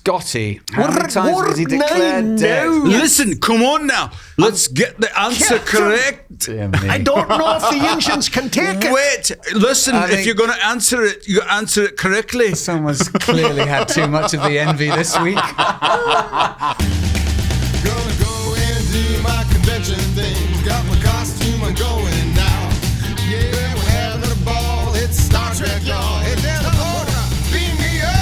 Scotty, how many times has he declared dead? Listen, come on now. Let's get the answer correct. Dear me. I don't know if the engines can take it. Wait, listen, if you're going to answer it, you answer it correctly. Someone's clearly had too much of the envy this week. Gonna go and do my convention thing. Got my costume, I'm going now. Yeah, we're having a ball. It's Star Trek, y'all. Hey, down the border, beam me up.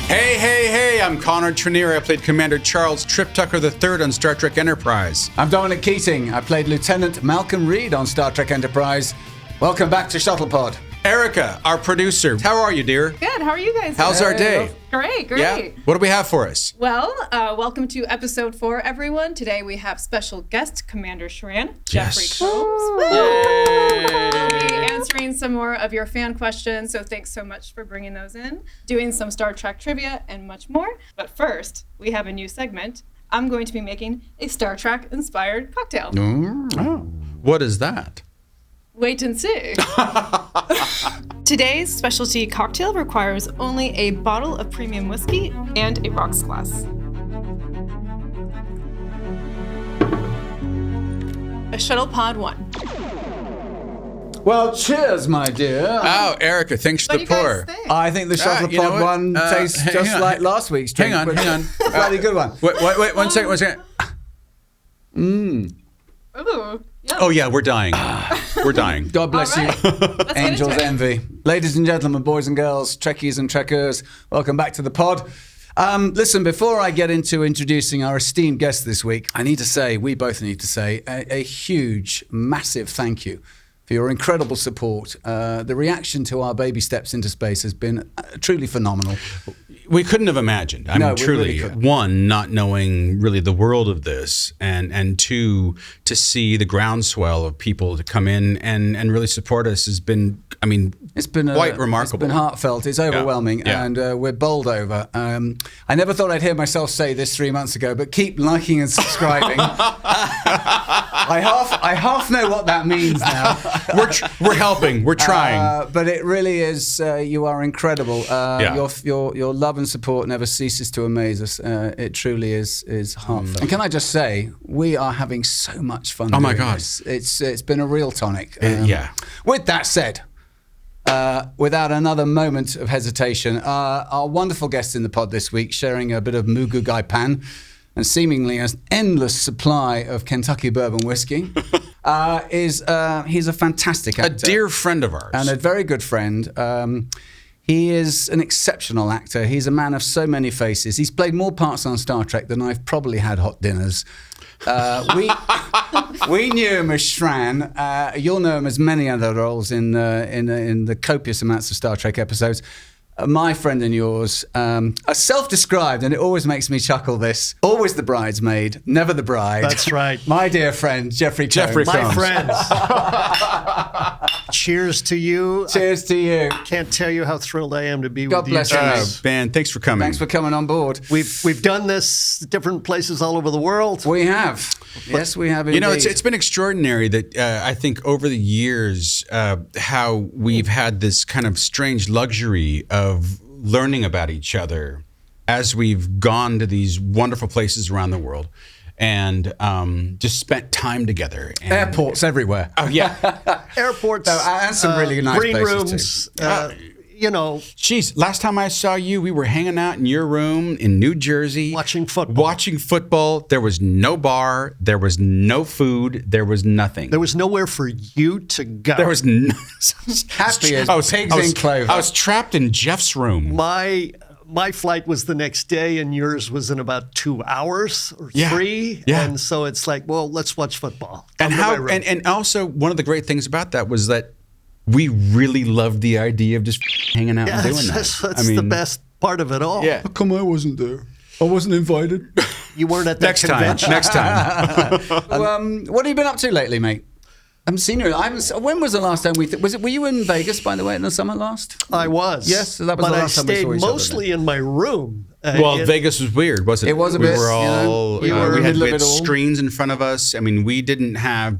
Hey, I'm Connor Trenier. I played Commander Charles Trip Tucker III on Star Trek Enterprise. I'm Dominic Keating. I played Lieutenant Malcolm Reed on Star Trek Enterprise. Welcome back to Shuttlepod. Erica, our producer. How are you, dear? Good. How are you guys? How's our day? Great. Yeah? What do we have for us? Well, welcome to episode 4, everyone. Today we have special guest Commander Shran, Jeffrey Combs. We'll be answering some more of your fan questions, so thanks so much for bringing those in. Doing some Star Trek trivia and much more. But first, we have a new segment. I'm going to be making a Star Trek-inspired cocktail. What is that? Wait and see. Today's specialty cocktail requires only a bottle of premium whiskey and a rocks glass. A Shuttlepod One. Well, cheers, my dear. Oh, Erica, thanks for What the do you pour. guys think? I think the Shuttlepod you know what? One tastes hang just on. like last week's drink. Hang on. Bloody good one. Wait, one second. Ooh. Yum. Oh, yeah, we're dying. We're dying. God bless All you. right. Let's get Angels into it. envy. Ladies and gentlemen, boys and girls, Trekkies and Trekkers, welcome back to the pod. Listen, before I get into introducing our esteemed guest this week, we both need to say a huge, massive thank you for your incredible support. The reaction to our baby steps into space has been truly phenomenal. We couldn't have imagined. I No, mean, we truly, really couldn't. one, not knowing really the world of this, and two, to see the groundswell of people to come in and really support us has been, I mean, It's been quite remarkable. It's been heartfelt. It's overwhelming, Yeah. and we're bowled over. I never thought I'd hear myself say this 3 months ago, but keep liking and subscribing. I half know what that means now. We're helping. We're trying. But it really is. You are incredible. Yeah. Your love and support never ceases to amaze us. It truly is heartfelt. And can I just say, we are having so much fun. Oh my doing God. this. It's been a real tonic. Yeah. With that said, without another moment of hesitation, our wonderful guest in the pod this week, sharing a bit of Mugu Gai Pan and seemingly an endless supply of Kentucky bourbon whiskey, he's a fantastic A actor. dear friend of ours. And a very good friend. He is an exceptional actor. He's a man of so many faces. He's played more parts on Star Trek than I've probably had hot dinners. We knew him as Shran. You'll know him as many other roles in the copious amounts of Star Trek episodes. My friend and yours, are self-described, and it always makes me chuckle this. Always the bridesmaid, never the bride. That's right. My dear friend, Jeffrey Combs. My friends. Cheers to you. Cheers to you. Can't tell you how thrilled I am to be God with bless you you, guys. Ben, thanks for coming. Thanks for coming on board. We've done this different places all over the world. We have. Yes, we have indeed. You know, it's been extraordinary that I think over the years how we've had this kind of strange luxury of learning about each other as we've gone to these wonderful places around the world and just spent time together. And, Airports everywhere. Oh, yeah. Airports, and some really nice green places rooms. You know, Jeez, last time I saw you, we were hanging out in your room in New Jersey. Watching football. Watching football. There was no bar. There was no food. There was nothing. there was nowhere for you to go. There was no... Happy as pigs in clover. I was trapped in Jeff's room. My flight was the next day, and yours was in about 2 hours or 3. Yeah. And so it's like, well, let's watch football. And Come to my how? room. And also one of the great things about that was that we really loved the idea of just hanging out and doing that. That's the best part of it all. Yeah. How come I wasn't there? I wasn't invited. You weren't at that Next time. convention. Next time. What have you been up to lately, mate? I haven't seen you. When was the last time were you in Vegas, by the way, in the summer last? I was. Yes, so that was but the last time we saw I each stayed other mostly in my room. Well, Vegas was weird, wasn't it? It was a we bit, were you know, all, you were in we the had, middle of we had it all. screens in front of us. I mean, we didn't have,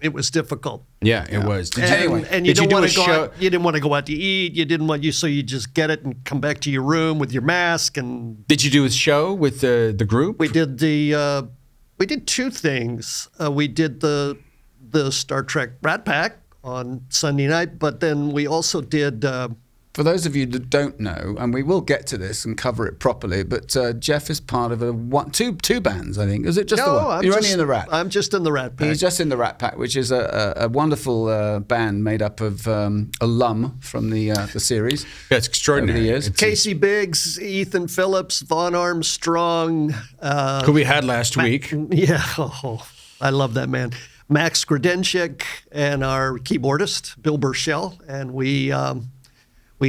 it was difficult. Yeah, it was. Did And you don't want to go out, you didn't want to go out to eat. You didn't want so you just get it and come back to your room with your mask. And did you do a show with the group? we did we did two things. We did the Star Trek Rat Pack on Sunday night, but then we also did. For those of you that don't know, and we will get to this and cover it properly, but Jeff is part of two bands, I think. Is it just the one? You're only in the Rat. I'm just in the Rat Pack. He's just in the Rat Pack, which is a wonderful band made up of alum from the series. Yeah, it's extraordinary. Over the years. Casey Biggs, Ethan Phillips, Vaughn Armstrong. Who we had last week. Yeah, I love that man. Max Gradenchik and our keyboardist, Bill Burchell, and we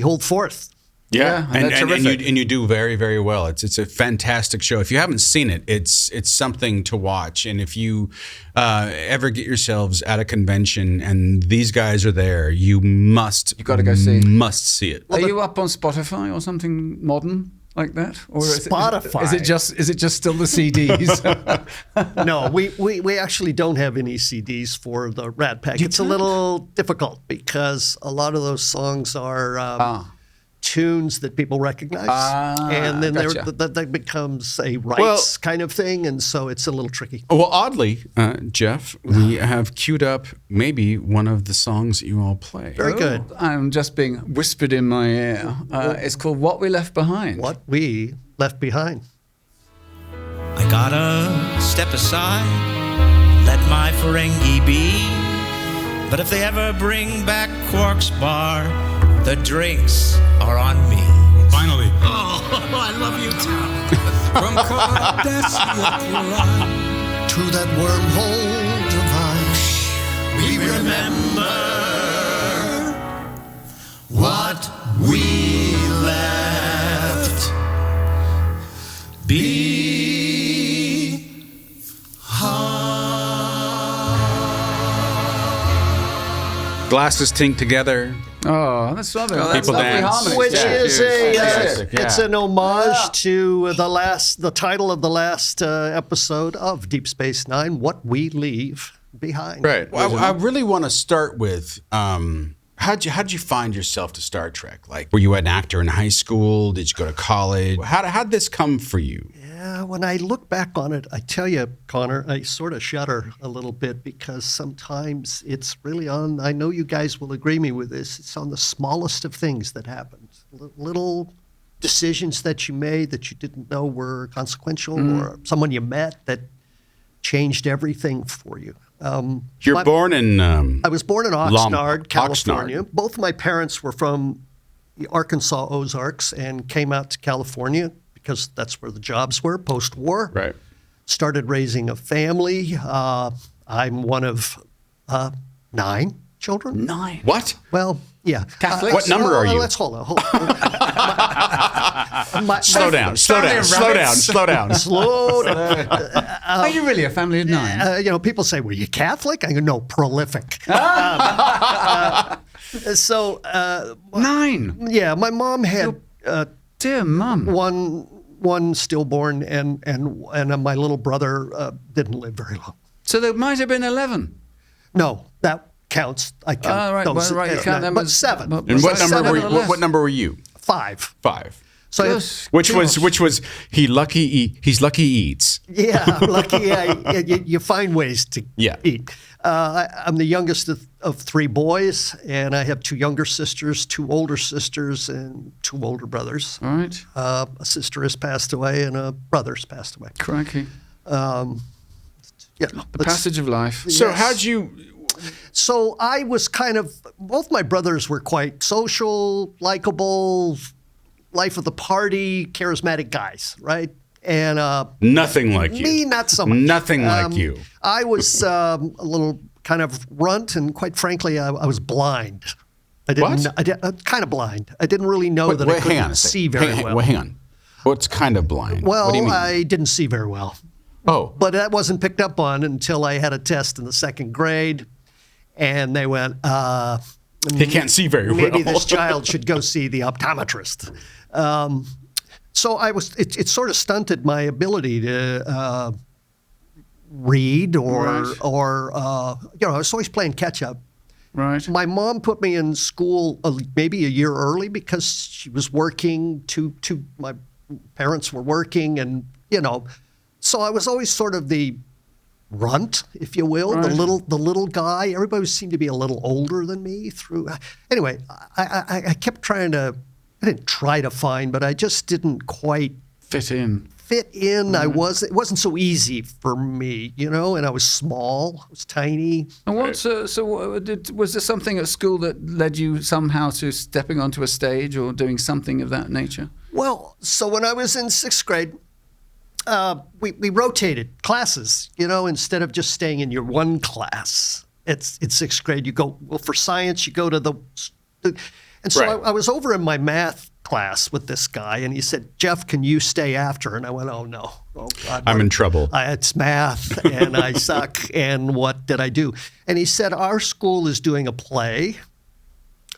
hold forth. Yeah, and you do very, very well. It's a fantastic show. If you haven't seen it, it's something to watch. And if you ever get yourselves at a convention and these guys are there, you got to go see. Must see it. Are you up on Spotify or something modern like that? Or Spotify. Is it just still the CDs? No, we actually don't have any CDs for the Rat Pack. It's a little difficult because a lot of those songs are tunes that people recognize, and then that becomes a rights kind of thing, and so it's a little tricky. Well, oddly, Jeff, we have queued up maybe one of the songs that you all play. Very good. I'm just being whispered in my ear. It's called What We Left Behind. What We Left Behind. I gotta step aside, let my Ferengi be. But if they ever bring back Quark's Bar, the drinks are on me. Finally. Oh, I love you too. From Cardassia To that wormhole divine, We remember what we left Glasses tink together. Oh, that's lovely. People dance. Which is Fantastic, yeah. it's an homage to the title of the last episode of Deep Space Nine, What We Leave Behind. Right. Well, I really want to start with how'd you find yourself to Star Trek? Like, were you an actor in high school? Did you go to college? How'd this come for you? Yeah, when I look back on it, I tell you, Connor, I sort of shudder a little bit because sometimes it's really I know you guys will agree with this, it's on the smallest of things that happened. Little decisions that you made that you didn't know were consequential, or someone you met that changed everything for you. You're born in... I was born in Oxnard, California. Oxnard. Both my parents were from the Arkansas Ozarks and came out to California because that's where the jobs were post-war. Right. Started raising a family. I'm one of 9 children. 9. What? Well, yeah. Catholics? What number are you? Let's hold on. Slow down. Slow down. Are you really a family of 9? People say, "Were you Catholic?" I go, "No, prolific." 9. Yeah, my mom had Dear Mum. one stillborn, and my little brother didn't live very long. So there might have been 11. No, that counts. I count. Right. those, Right. You count them but as 7. And what number were you? 5. 5. So Yes. Which was he's lucky eats. yeah, lucky. You find ways to Yeah. eat. I'm the youngest of 3 boys, and I have 2 younger sisters, 2 older sisters, and 2 older brothers. All right. A sister has passed away, and a brother's passed away. Crikey. Yeah, The passage of life. So Yes. how'd you... So I was both my brothers were quite social, likable, life of the party, charismatic guys, right? And Nothing like you. me, not so much. Nothing like you. I was a little kind of runt, and quite frankly, I was blind. I didn't. What? Kind of blind. I didn't really know that I couldn't see very well. Hang on. What's kind of blind? Well, what do you mean? I didn't see very well. Oh. But that wasn't picked up on until I had a test in the 2nd grade, and they went, He can't see very well. maybe this child should go see the optometrist. So it sort of stunted my ability to read or Right. I was always playing catch up. Right. My mom put me in school maybe a year early because she was working. My parents were working, and so I was always sort of the runt, if you will, Right. the little guy. Everybody seemed to be a little older than me. Anyway, I kept trying to. I didn't try to find, but I just didn't quite Fit in. It wasn't so easy for me, and I was small, I was tiny. And was there something at school that led you somehow to stepping onto a stage or doing something of that nature? Well, so when I was in 6th grade, we rotated classes, instead of just staying in your one class. It's in 6th grade, you go, for science, you go to and so Right. I was over in my math class with this guy, and he said, "Jeff, can you stay after?" And I went, "Oh, no. Oh, God. I'm in trouble. It's math, and I suck, and what did I do?" And he said, "Our school is doing a play.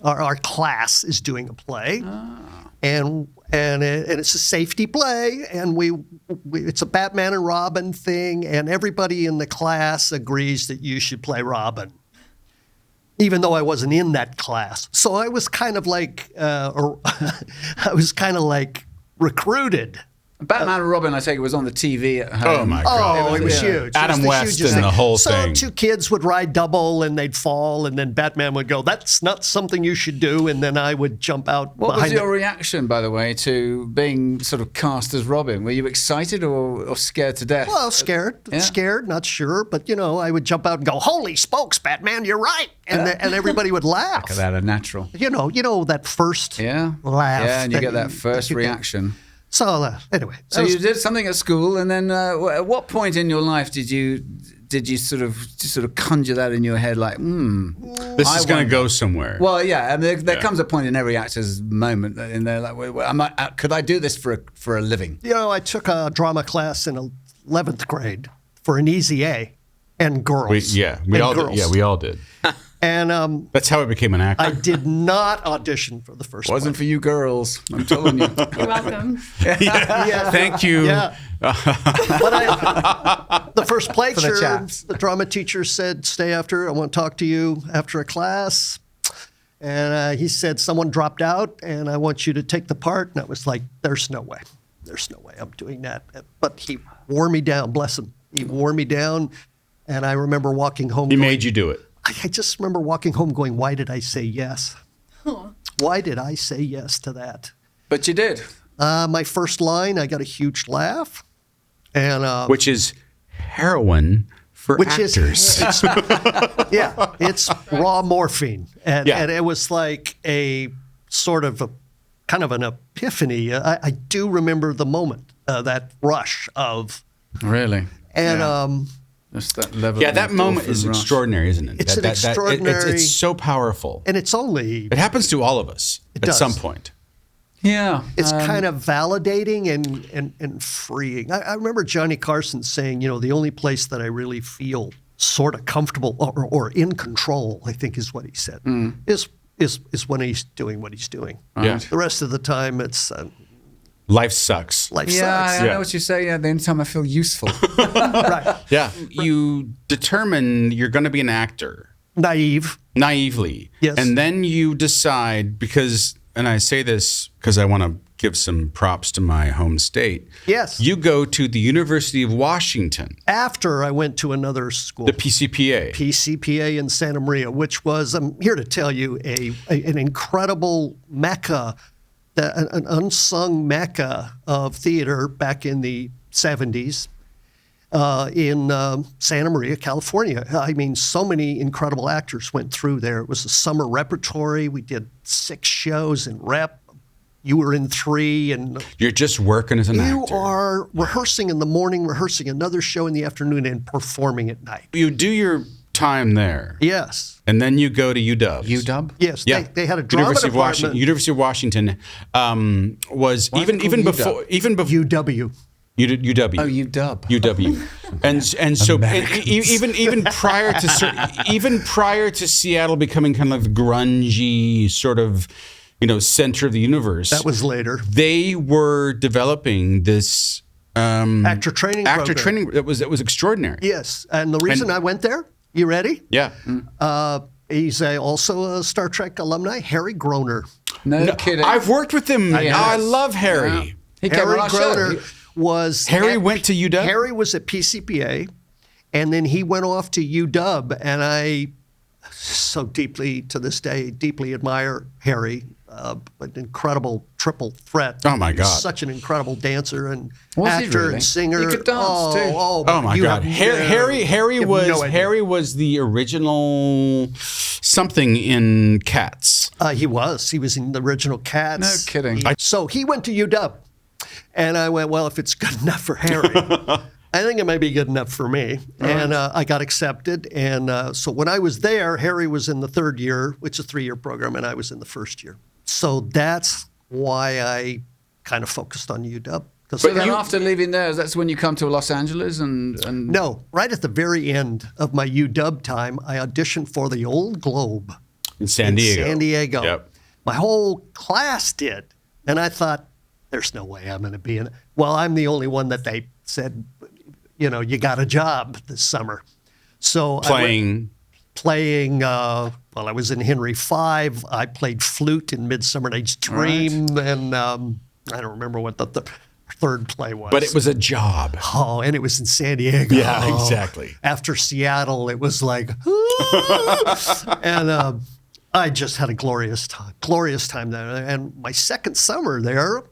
Our class is doing a play, and it's a safety play, and it's a Batman and Robin thing, and everybody in the class agrees that you should play Robin." Even though I wasn't in that class. So I was kind of like, recruited. Batman and Robin, I take it, was on the TV at home. Oh my God! Oh, it was yeah. huge. Adam It was West hugest and the thing. whole so thing. two kids would ride double and they'd fall, and then Batman would go, "That's not something you should do," and then I would jump out What was behind your reaction, by the way, to being sort of cast as Robin? Were you excited or scared to death? Well, scared, not sure, but I would jump out and go, "Holy spokes, Batman, you're right," and everybody would laugh. Look at that, a natural. You know that first Yeah. laugh. Yeah, and you get that you first get. reaction. So anyway, So you did something at school, and then at what point in your life did you sort of conjure that in your head, like, This I is going wonder. to go somewhere. Well, yeah, and there comes a point in every actor's moment in there, like, could I do this for a living? I took a drama class in 11th grade for an easy A, and girls. we all did. Yeah, we all did. And That's how I became an actor. I did not audition for the first Wasn't one. for you girls, I'm telling you. You're welcome. Yeah. Thank you. Yeah. But the first play, For the chaps. the drama teacher said, "Stay after. I want to talk to you after a class." And he said, "Someone dropped out, and I want you to take the part." And I was like, "There's no way. There's no way I'm doing that." But he wore me down. Bless him. He wore me down. And I remember walking home. He going, made you do it. I just remember walking home going, "Why did I say yes? Huh. Why did I say yes to that?" But you did. My first line, I got a huge laugh. And Which is heroin for actors. it's raw morphine, and Yeah. it was like a sort of kind of an epiphany. I do remember the moment, that rush of, Really? and Just that level. Yeah, of that moment endorphin is rush. extraordinary, isn't it? It's an extraordinary- It's so powerful. and it's only It happens to all of us at does. some point. Yeah. it's kind of validating and freeing. I remember Johnny Carson saying, the only place that I really feel sort of comfortable or in control, I think is what he said, is when he's doing what he's doing. Yeah. The rest of the time, it's Life sucks. life Yeah, sucks. I Yeah. know what you say. Yeah, the only time I feel useful. Right. Yeah. You determine you're going to be an actor Naive. naively. Yes. And then you decide because, and I say this because I want to give some props to my home state. Yes. You go to the University of Washington, After I went to another school, the PCPA. PCPA in Santa Maria, which was, I'm here to tell you, an incredible mecca, an unsung mecca of theater back in the 70s in Santa Maria, California. I mean, so many incredible actors went through there. It was a summer repertory. We did 6 shows in rep. You were in 3, and You're just working as an you actor. are rehearsing in the morning, rehearsing another show in the afternoon, and performing at night. You do your time there. Yes. And then you go to UW. UW? Yes, Yeah, they had a drama department. University of Washington was Why is it even called before UW. UW. Oh, UW. UW, and so even prior to even prior to Seattle becoming kind of the grungy sort of center of the universe, That was later. they were developing this actor training actor program. training. It was extraordinary. Yes, and the reason I went there, you ready? Yeah. He's also a Star Trek alumni, Harry Groner. No kidding. I've worked with him. I love Harry. Yeah. He came Harry on our show. Groner was Harry went to UW? Harry was at PCPA, and then he went off to UW, and I so deeply, to this day, deeply admire Harry. An incredible triple threat. Oh, my He's God. such an incredible dancer and Was he actor really? and singer. He could dance, too. Oh my you God! have Harry you have was no idea. Harry was the original something in Cats. He was in the original Cats. No kidding. So he went to UW, and I went, well, if it's good enough for Harry, I think it may be good enough for me. And I got accepted. And so when I was there, Harry was in the third year, which is a 3-year program, and I was in the first year. So that's why I kind of focused on UW. So then after leaving there, that's when you come to Los Angeles and No, right at the very end of my UW time, I auditioned for the Old Globe In San Diego. San Diego. Yep. My whole class did. And I thought, there's no way I'm going to be in it. Well, I'm the only one that they said, you got a job this summer. So Playing. I was in Henry V. I played flute in Midsummer Night's Dream. And I don't remember what the third play was. But it was a job. Oh, and it was in San Diego. Yeah, Oh. exactly. After Seattle, it was like, and I just had a glorious time there. And my second summer there,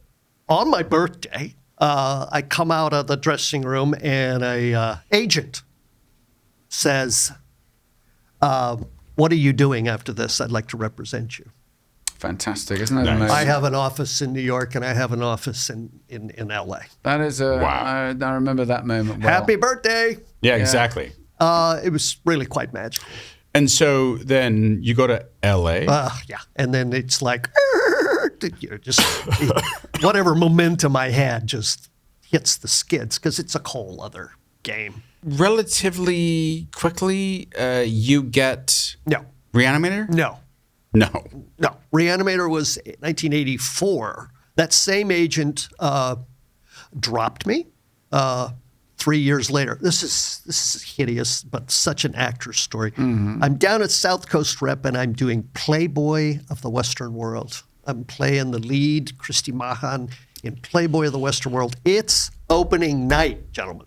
on my birthday, I come out of the dressing room and a agent says, what are you doing after this? I'd like to represent you. fantastic, isn't it? Nice. Amazing? I have an office in New York and I have an office in LA. That is a Wow. I remember that moment. Well. Happy birthday. Yeah, exactly. It was really quite magical. And so then you go to LA. Yeah. And then it's like, just whatever momentum I had just hits the skids because it's a whole other game. Relatively quickly, you get No. Reanimator? No. No. Reanimator was 1984. That same agent dropped me 3 years later. This is hideous, but such an actor's story. Mm-hmm. I'm down at South Coast Rep, and I'm doing Playboy of the Western World. I'm playing the lead, Christy Mahan, in Playboy of the Western World. It's opening night, gentlemen.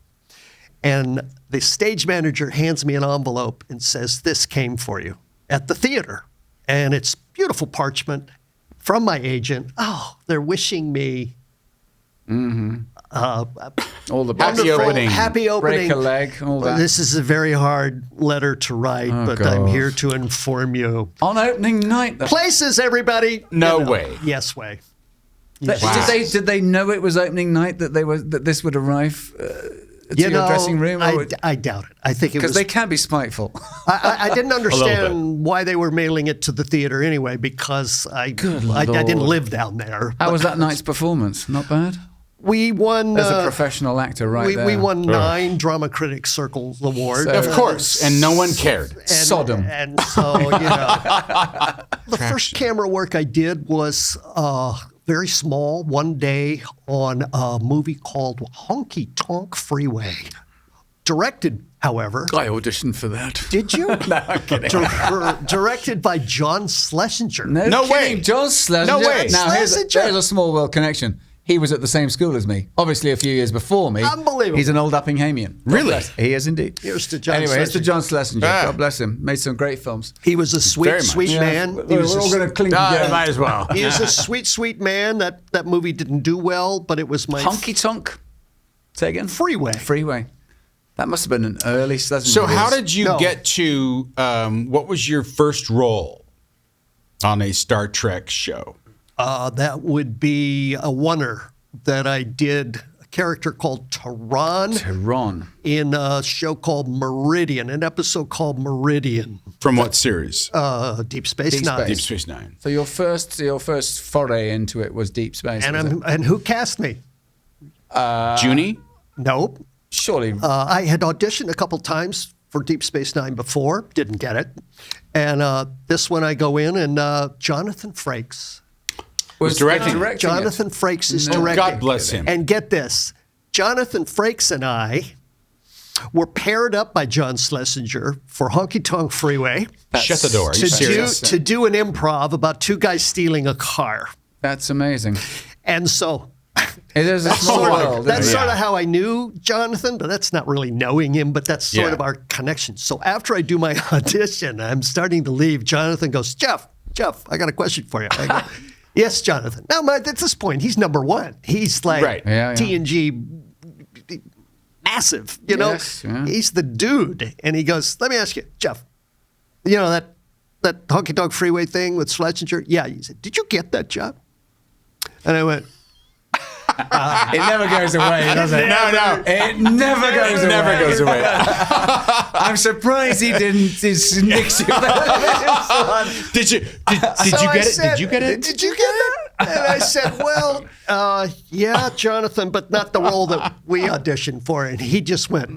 And the stage manager hands me an envelope and says, this came for you at the theater. And it's beautiful parchment from my agent. Oh, they're wishing me all the Happy best. opening. happy opening. Break a leg, all that. This is a very hard letter to write, but I'm God. here to inform you. On opening night. Places, everybody. No way. Yes way. Did they know it was opening night that this would arrive to your dressing room? I doubt it. I think it Because was. they can be spiteful. I didn't bit. understand why they were mailing it to the theater anyway, because I didn't Lord. live down there. How But was that night's performance? Not bad. We won. As a professional actor, right we there. won 9 Drama Critics Circle Awards. So- Of course. And no one cared. Sodom. And so, the first camera work I did was very small, one day on a movie called Honky Tonk Freeway. Directed, however. I auditioned for that. Did you? No, I'm kidding. Directed by John Schlesinger. No way. kidding. John Schlesinger. No way. Now, here's Schlesinger. a small world connection. He was at the same school as me, obviously a few years before me. Unbelievable. He's an old Uppinghamian. God Really? bless. He is indeed. Here's to John Anyway, here's to Schlesinger. John Schlesinger. Ah. God bless him. Made some great films. He was a Very much. sweet man. He We're was all going to cling together. Might as well. He was a sweet man. That movie didn't do well, but it was my Honky Tonk. Say again? Freeway. Freeway. That must have been an early Schlesinger. So how release. did you No. get to, what was your first role on a Star Trek show? That would be a oneer that I did. A character called Tehran Tehran. in a show called Meridian, an episode called Meridian. From what series? Deep Space Deep Nine. Space. Deep Space Nine. So your first foray into it was Deep Space. was it? And who cast me? Junie? Nope. Surely. I had auditioned a couple times for Deep Space Nine before, didn't get it. And this one I go in, and Jonathan Frakes. Was directing. it. Jonathan Frakes is No. directing. God bless him. And get this, Jonathan Frakes and I were paired up by John Schlesinger for Honky Tonk Freeway Shut the door. Are you serious? to do an improv about two guys stealing a car. That's amazing. And so It is a small world. that's isn't it? sort of how I knew Jonathan, but that's not really knowing him, but that's sort Yeah. of our connection. So after I do my audition, I'm starting to leave. Jonathan goes, Jeff, I got a question for you. I go, yes, Jonathan. Now, at this point, he's number one. He's like Right. Yeah, yeah. TNG massive, you know? Yes, yeah. He's the dude. And he goes, let me ask you, Jeff, you know that Honky Tonk Freeway thing with Schlesinger? Yeah. He said, did you get that job? And I went, It never goes away, does it? No. It never goes away. Never goes away. I'm surprised he didn't just nix you. Did you So get I it? said, Did you get it? Did you get it? And I said, well, yeah, Jonathan, but not the role that we auditioned for. And he just went,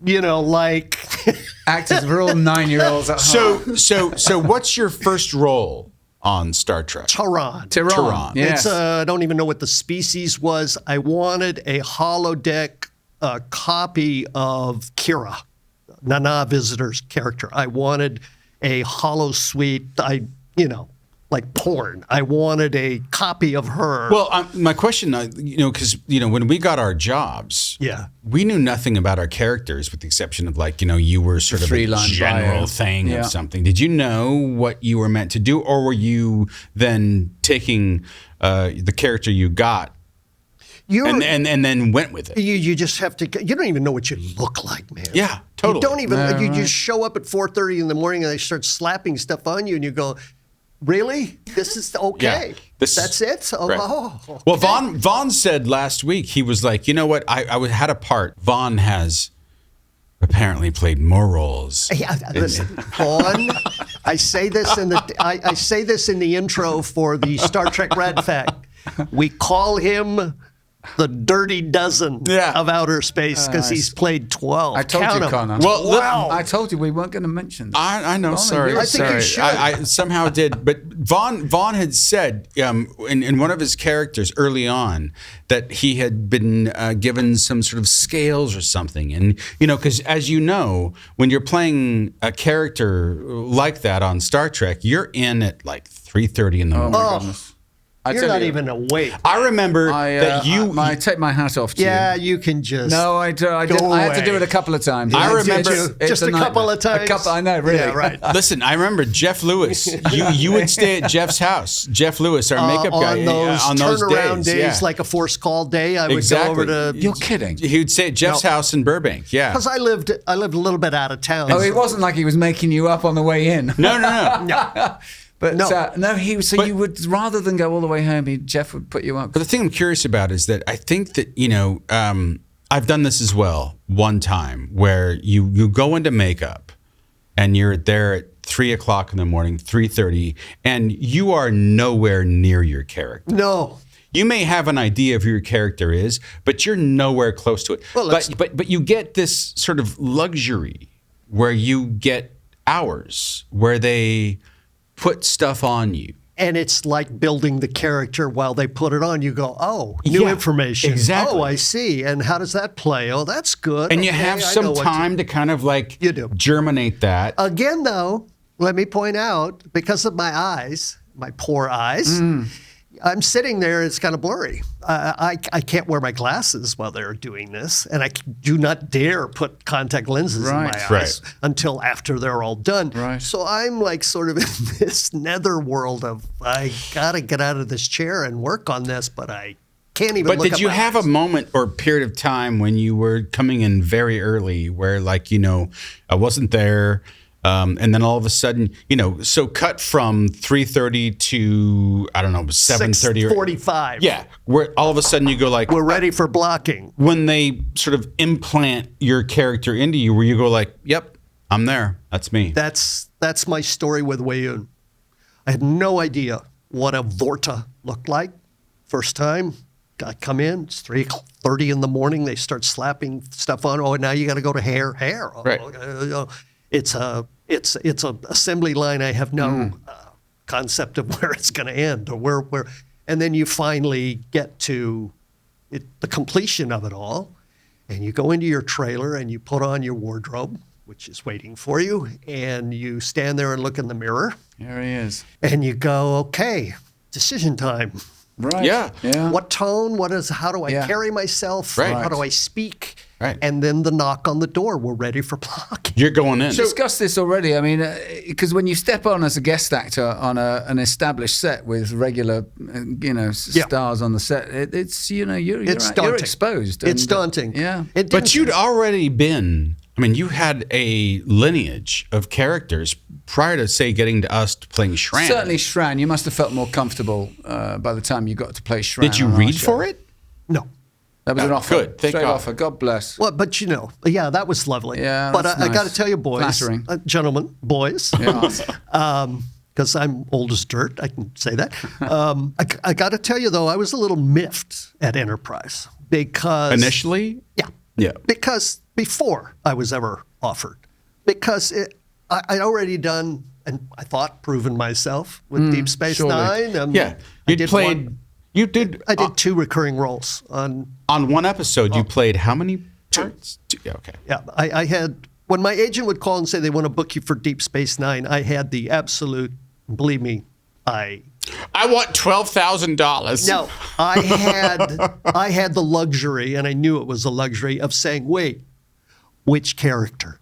you know, like. Actors were all 9-year-olds at home. So what's your first role on Star Trek? Tehran. Tehran. Yes. It's I don't even know what the species was. I wanted a holodeck copy of Kira, Nana Visitor's character. I wanted a holosuite, like porn. I wanted a copy of her. Well, my question, because when we got our jobs, Yeah. we knew nothing about our characters with the exception of you were sort of a Three-line general bio. thing Yeah. of something. Did you know what you were meant to do, or were you then taking the character you got and then went with it? You just have to. You don't even know what you look like, man. Yeah, totally. You don't even. No, you right. just show up at 4:30 in the morning and they start slapping stuff on you, and you go, "Really? This is okay? Yeah, That's it? Oh, right. oh, Well, Vaughn said last week, he was like, you know what? I had a part. Vaughn has apparently played more roles. Yeah, listen, Vaughn. I say this in the I say this in the intro for the Star Trek Red Fact. We call him the Dirty Dozen of outer space because he's played 12. I told Count you, 'em. Connor. Well, look, I told you we weren't going to mention this. I know. Only Sorry, you. I think you should. I somehow did, but Vaughn had said in one of his characters early on that he had been given some sort of scales or something, and because as you know, when you're playing a character like that on Star Trek, you're in at like 3:30 in the morning. Oh, my goodness. I You're tell not you, even awake. I remember that you. I take my hat off to you. Yeah, you can just. No, I do. I had to do it a couple of times. I It's- remember- it's Just a nightmare. couple of times? A couple. I know, really. Yeah, right. Listen, I remember Jeff Lewis. You would stay at Jeff's house. Jeff Lewis, our makeup guy, on those turnaround days, yeah. like a forced call day, I would Exactly. go over to. You're kidding. He would stay at Jeff's house in Burbank. Yeah. Because I lived a little bit out of town. Oh, it wasn't like he was making you up on the way in. No. But No. no, you would rather than go all the way home, Jeff would put you up. But the thing I'm curious about is that I think that I've done this as well one time where you go into makeup and you're there at 3:00 in the morning, 3:30, and you are nowhere near your character. No. You may have an idea of who your character is, but you're nowhere close to it. Well, but you get this sort of luxury where you get hours where they put stuff on you. And it's like building the character while they put it on. You go, oh, new Yeah, information. exactly. Oh, I see. And how does that play? Oh, that's good. And you Okay, have I know some what to- time to kind of You do. germinate that. Again, though, let me point out, because of my eyes, my poor eyes, I'm sitting there, it's kind of blurry. I can't wear my glasses while they're doing this, and I do not dare put contact lenses in my eyes Right. until after they're all done. Right. So I'm like sort of in this netherworld of, I got to get out of this chair and work on this, but I can't even But look did at you my have eyes. a moment or period of time when you were coming in very early where I wasn't there, and then all of a sudden, so cut from 3:30 to, I don't know, 7:30 or 6:45. yeah, where all of a sudden you go like, We're ready for blocking. when they sort of implant your character into you, where you go like, yep, I'm there. That's me. That's my story with Wei-Yun. I had no idea what a Vorta looked like. First time, I come in, it's 3:30 in the morning. They start slapping stuff on. Oh, now you got to go to hair. Oh, Right. It's a assembly line. I have no concept of where it's going to end or where. And then you finally get to the completion of it all, and you go into your trailer and you put on your wardrobe, which is waiting for you, and you stand there and look in the mirror. Here he is. And you go, okay, decision time. Right. Yeah. What tone? How do I carry myself? Right. How do I speak? Right. And then the knock on the door. We're ready for blocking. You're going in. Discussed this already. I mean, because when you step on as a guest actor on an established set with regular, stars on the set, it's you're exposed. It's and, daunting. Yeah. But you'd already been, you had a lineage of characters prior to, say, getting to us to playing Shran. Certainly Shran. You must have felt more comfortable by the time you got to play Shran. Did you on our read show. for it? No. That was an offer. Good. Thank Straight God. offer. God bless. Well, but that was lovely. Yeah, but that's I nice. got to tell you, boys, Flattering. Gentlemen, boys, because I'm old as dirt, I can say that. I got to tell you, though, I was a little miffed at Enterprise because Initially? Yeah. because before I was ever offered, because I'd already done and I thought proven myself with Deep Space surely. Nine. Yeah. I You did played. one- You did. I did 2 recurring roles on. On one episode, you played how many parts? 2. Yeah, okay. Yeah, I had, when my agent would call and say they want to book you for Deep Space Nine, I had the absolute, believe me, I want $12,000. no, I had the luxury, and I knew it was a luxury, of saying, wait, which character?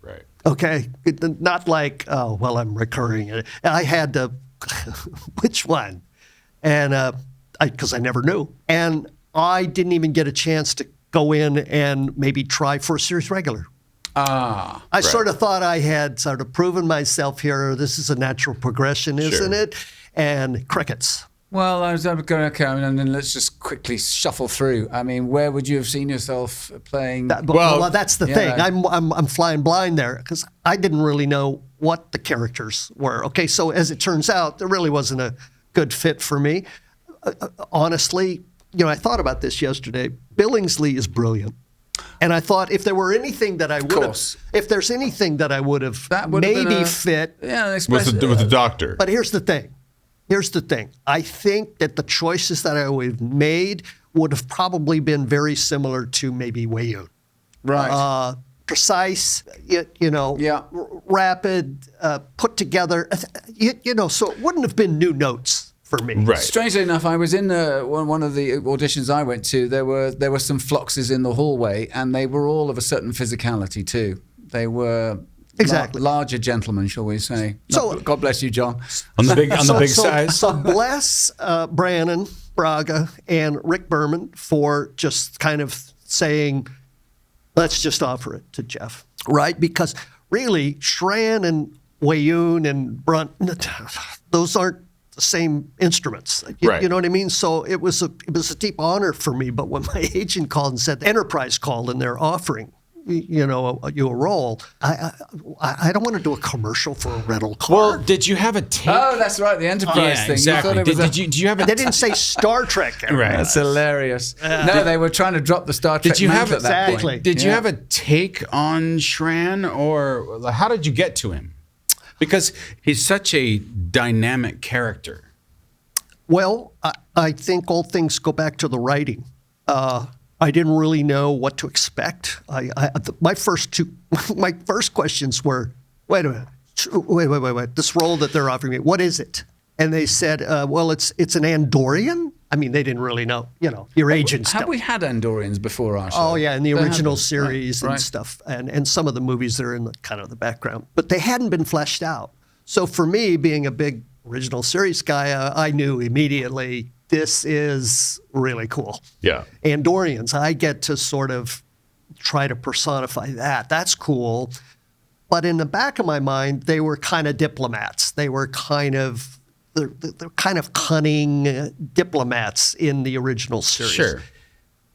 Right. Okay, not like, oh, well, I'm recurring. I had to, which one? And because I never knew. And I didn't even get a chance to go in and maybe try for a series regular. I sort of thought I had sort of proven myself here. This is a natural progression, isn't it? And crickets. Well, I was going to, okay, and then let's just quickly shuffle through. I mean, where would you have seen yourself playing? Well, that's the yeah, thing. I'm flying blind there because I didn't really know what the characters were. Okay, so as it turns out, there really wasn't a good fit for me. Honestly, I thought about this yesterday. Billingsley is brilliant. And I thought if there were anything that I would have, if there's anything that I would have maybe fit. Yeah, With the doctor. But here's the thing. I think that the choices that I would have made would have probably been very similar to maybe Wayun. Right. Precise, rapid, put together, so it wouldn't have been new notes for me. Right. Strangely enough, I was in one of the auditions I went to. There were some floxes in the hallway, and they were all of a certain physicality too. They were Exactly. larger gentlemen, shall we say? So- God bless you, John. On the big size. So bless Brannon Braga and Rick Berman for just kind of saying, let's just offer it to Jeff, right? Because really, Shran and Wayun and Brunt, those aren't the same instruments. Right. You know what I mean? So it was a deep honor for me. But when my agent called and said Enterprise called and they're offering, you a role, I don't want to do a commercial for a rental car. Well, did you have a take? Oh, that's right, the Enterprise thing. Exactly. You thought it was Did you have a They didn't say Star Trek. Right. That's hilarious. No, they were trying to drop the Star Trek Did you have mantle at that Exactly. point. Did you Yeah. have a take on Shran, or how did you get to him? Because he's such a dynamic character. Well, I think all things go back to the writing. I didn't really know what to expect. My first questions were, wait a minute, wait. This role that they're offering me, what is it? And they said, well, it's an Andorian. I mean, they didn't really know. Your agents Have don't. we had Andorians before our show? Oh yeah, in the They original haven't. series Right. and stuff, and some of the movies that are in the kind of the background, but they hadn't been fleshed out. So for me, being a big original series guy, I knew immediately this is really cool. Yeah. Andorians, I get to sort of try to personify that. That's cool. But in the back of my mind, they were kind of diplomats. They were they're kind of cunning diplomats in the original series. Sure.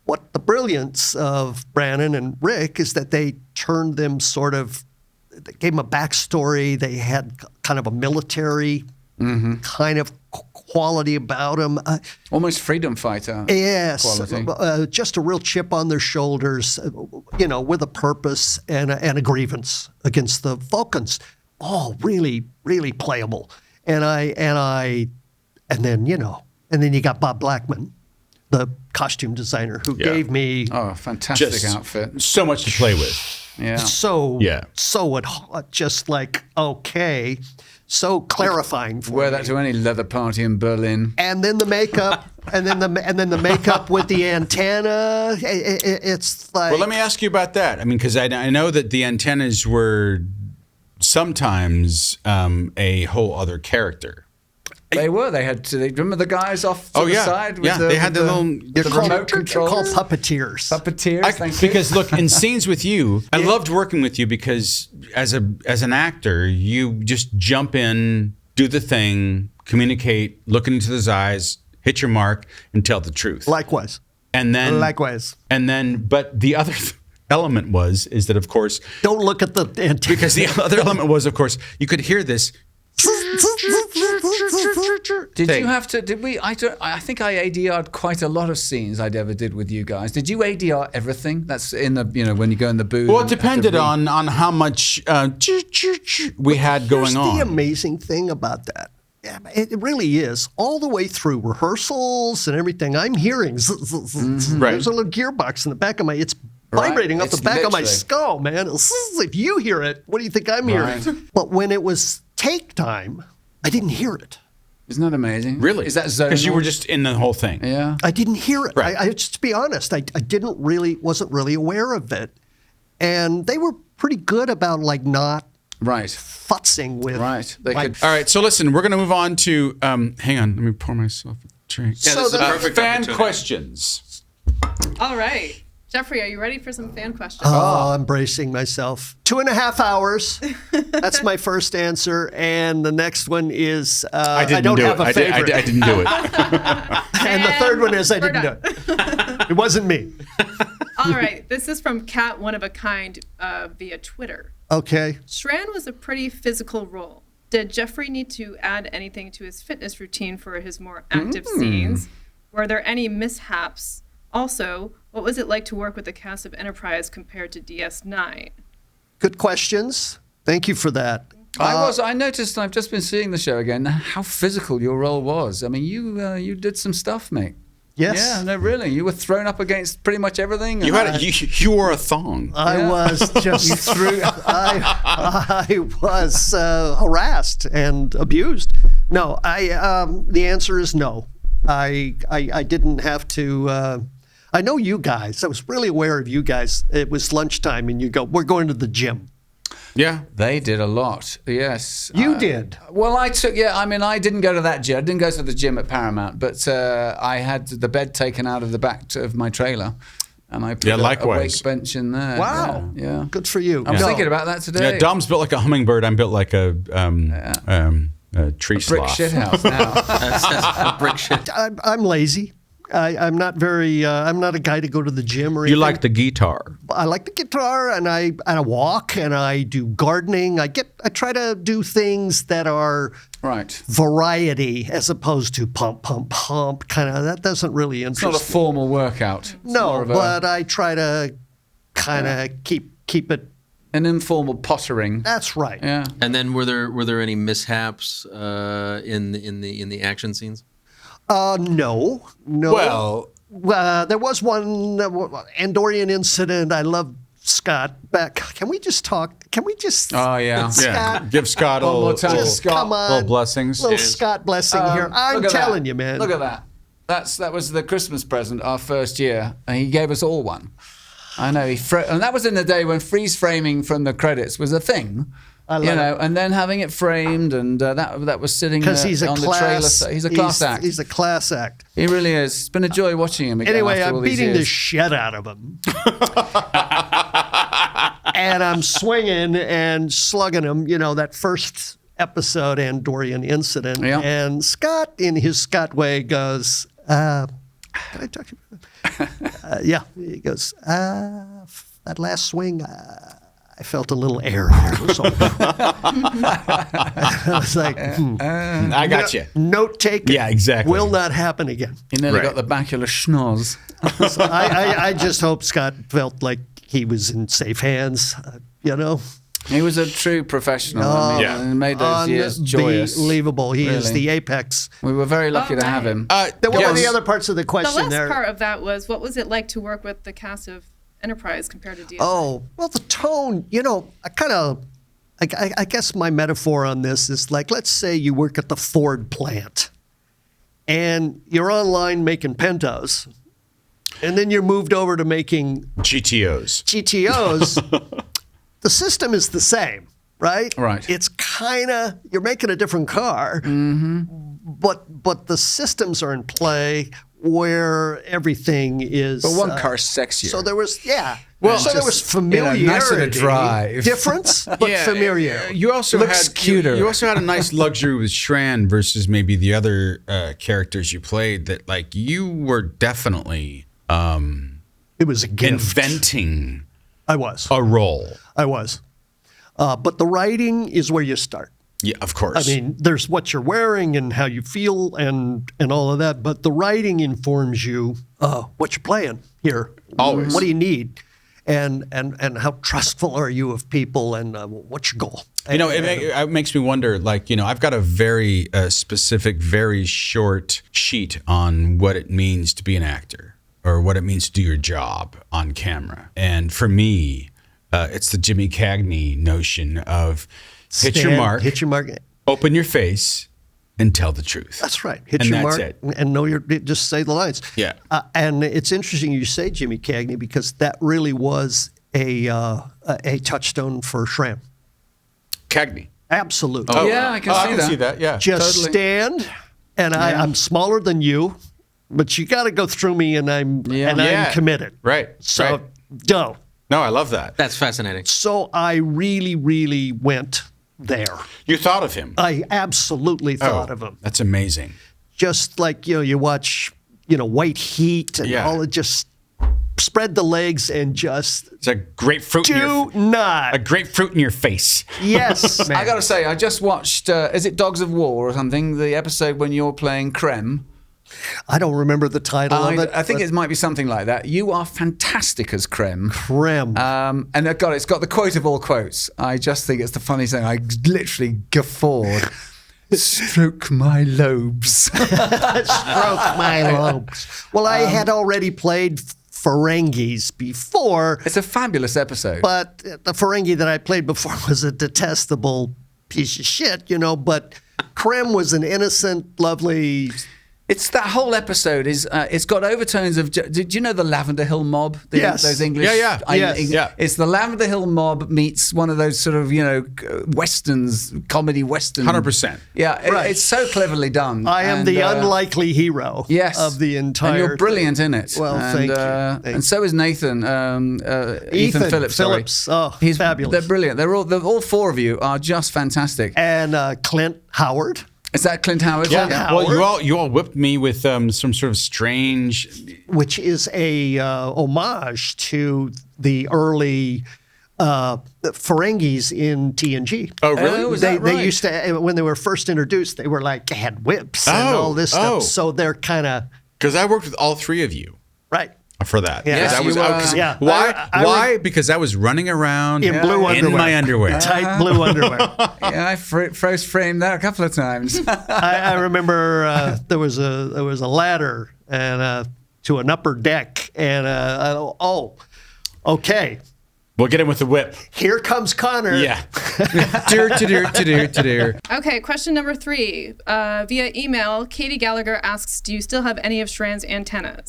What the brilliance of Brannon and Rick is that they turned them they gave them a backstory. They had kind of a military kind of quality about them. Almost freedom fighter Yes, quality. just a real chip on their shoulders, with a purpose and a grievance against the Vulcans. Oh, really, really playable. And then you got Bob Blackman, the costume designer who gave me Oh, fantastic Just outfit. so much to play with. Yeah. so clarifying for Wear me. that to any leather party in Berlin. And then the makeup, and then the makeup with the antenna. It's like Well, let me ask you about that. I mean, because I know that the antennas were sometimes a whole other character. They were. They had to. Remember the guys off to the side? With they had the little. the remote they're called controllers. puppeteers. Puppeteers. Thank you. Because look, in scenes with you, I loved working with you because as an actor, you just jump in, do the thing, communicate, look into his eyes, hit your mark, and tell the truth. Likewise. And then but the other element is that of course Don't look at the antenna. because the other element was of course you could hear this. Did thing. you have to? Did we? I think I ADR'd quite a lot of scenes I ever did with you guys. Did you ADR everything? That's in the when you go in the booth. Well, it and have to depended read? on how much we had going Here's on. the amazing thing about that. Yeah, it really is. All the way through rehearsals and everything, I'm hearing Right. there's a little gearbox in the back of my, it's vibrating up It's the back of my literally- skull, man. If you hear it, what do you think I'm hearing? But when it was take time, I didn't hear it. Isn't that amazing? Really? Is that zonal? Because you were just in the whole thing. Yeah. I didn't hear it. Right. I just to be honest, I wasn't really aware of it. And they were pretty good about like not Right. futzing with. Right. They like, could. All right, so listen, we're going to move on to. Hang on, let me pour myself a drink. Yeah, this is a perfect fan opportunity. questions. All right. Jeffrey, are you ready for some fan questions? Oh, I'm bracing myself. 2.5 hours. That's my first answer. And the next one is I don't have a favorite. I didn't do it. And the third one is I We're didn't do it. It wasn't me. All right. This is from Cat One of a Kind via Twitter. Okay. Shran was a pretty physical role. Did Jeffrey need to add anything to his fitness routine for his more active scenes? Were there any mishaps? Also, what was it like to work with the cast of Enterprise compared to DS9? Good questions. Thank you for that. I noticed. I've just been seeing the show again. How physical your role was. I mean, you did some stuff, mate. Yes. Yeah. No, really. You were thrown up against pretty much everything. You had you wore a thong. I was just I was harassed and abused. No, the answer is no. I didn't have to. I know you guys. I was really aware of you guys. It was lunchtime, and you go, "We're going to the gym." Yeah. They did a lot. Yes. You did. Well, I took. Yeah. I mean, I didn't go to that gym. I didn't go to the gym at Paramount, but I had the bed taken out of the back of my trailer, and I put a likewise. weight bench in there. Wow. Yeah. Good for you. I was No. thinking about that today. Yeah, Dom's built like a hummingbird. I'm built like a tree brick sloth. shithouse now. That's a brick shit. I'm lazy. I'm not very. I'm not a guy to go to the gym or You anything. like the guitar. I like the guitar, and I walk, and I do gardening. I try to do things that are Right. variety as opposed to pump, pump, pump. Kind of that doesn't really It's not a interest me. formal workout. It's No, more of but I try to kind of keep it. an informal pottering. That's right. Yeah. And then were there any mishaps in the action scenes? No. Well, There was one Andorian incident. I love Scott. Back. Can we just talk? Can we just? Oh yeah. Scott, give Scott a One more little, time, just Scott. come on. little blessings. Little Scott blessing here. I'm Look at telling that. you, man. Look at that. That was the Christmas present our first year, and he gave us all one. I know and that was in the day when freeze framing from the credits was a thing. I love it. And then having it framed, and that was sitting Because he's a on class. the trailer. So he's a class act. He's a class act. He really is. It's been a joy watching him again. Anyway, after all I'm these beating the years. shit out of him. And I'm swinging and slugging him, that first episode, Andorian incident. Yeah. And Scott, in his Scott way, goes, can I talk to you? Yeah. He goes, that last swing, I felt a little air there. So I was like, I got you. note taken. Yeah, exactly. Will not happen again. He nearly Right. got the bacular schnoz. So I just hope Scott felt like he was in safe hands, He was a true professional. I mean, and made those years joyous. Unbelievable. He is Really. the apex. We were very lucky to have him. What were the other parts of the The question last there? part of that was, what was it like to work with the cast of Enterprise compared to DSA? Oh, well, the tone, I guess my metaphor on this is like, let's say you work at the Ford plant and you're online making Pentos, and then you're moved over to making GTOs. The system is the same, right? Right. It's kind of, you're making a different car, but the systems are in play where everything is. But one car's sexier. So there was, Well, so there was familiarity, nicer to drive. difference, but familiarity. You also Looks had cuter. You also had a nice luxury with Shran versus maybe the other characters you played. That like you were definitely It was a gift. inventing I was. a role. But the writing is where you start. Yeah, of course. I mean, there's what you're wearing and how you feel and all of that, but the writing informs you what you're playing here. Always. What do you need? And how trustful are you of people, and what's your goal? You know, it makes me wonder, like, you know, I've got a very specific, very short sheet on what it means to be an actor or what it means to do your job on camera. And for me, it's the Jimmy Cagney notion of hit your mark, open your face, and tell the truth. That's right. Hit And your that's mark it. and know your. Just say the lines. Yeah. And it's interesting you say Jimmy Cagney because that really was a touchstone for Shran. Cagney. Absolutely. Oh, Yeah, I can see that. Yeah. Just totally. stand, and I'm smaller than you, but you got to go through me, and I'm committed. Right. So right. go. No, I love that. That's fascinating. So I really, really went there. You thought of him. I absolutely thought of him. That's amazing. Just like you watch White Heat and Yeah. all it, just spread the legs and just It's a grapefruit. do not. a grapefruit in your face. Yes, man. I got to say, I just watched, is it Dogs of War or something? The episode when you're playing Krem. I don't remember the title of it. I think it might be something like that. You are fantastic as Krem. Krem. And it's got the quote of all quotes. I just think it's the funniest thing. I literally guffawed. Stroke my lobes. Stroke my lobes. Well, I had already played Ferengis before, It's a fabulous episode. but the Ferengi that I played before was a detestable piece of shit, but Krem was an innocent, lovely. It's that whole episode is it's got overtones of. Did you know the Lavender Hill Mob? Yes. Those English. Yeah. Yes. It's the Lavender Hill Mob meets one of those sort of westerns, comedy western. 100%. Yeah, Right. it's so cleverly done. I am And, the unlikely hero yes, of the entire And you're brilliant in it. Well, and, thank you. Thank and so is Nathan. Ethan Phillips. Sorry. Oh, He's fabulous. They're brilliant. All four of you are just fantastic. And Clint Howard. Is that Clint Howard? Yeah. Well, you all whipped me with some sort of strange. Which is a homage to the early Ferengis in TNG. Oh, really? Oh, is They that right? used to, when they were first introduced, they were like, had whips and Oh, all this oh. stuff. So they're kind of, Because I worked with all three of you right, for that. Yeah. Because Yes, I was, you, 'cause- yeah. Why? I Why? Because I was running around in blue underwear. in my underwear. Tight blue underwear. Yeah, I froze framed that a couple of times. I remember there was a ladder and to an upper deck, and okay, We'll get him with the whip. here comes Connor. Yeah. Okay, question number 3. Via email, Katie Gallagher asks, do you still have any of Shran's antennas?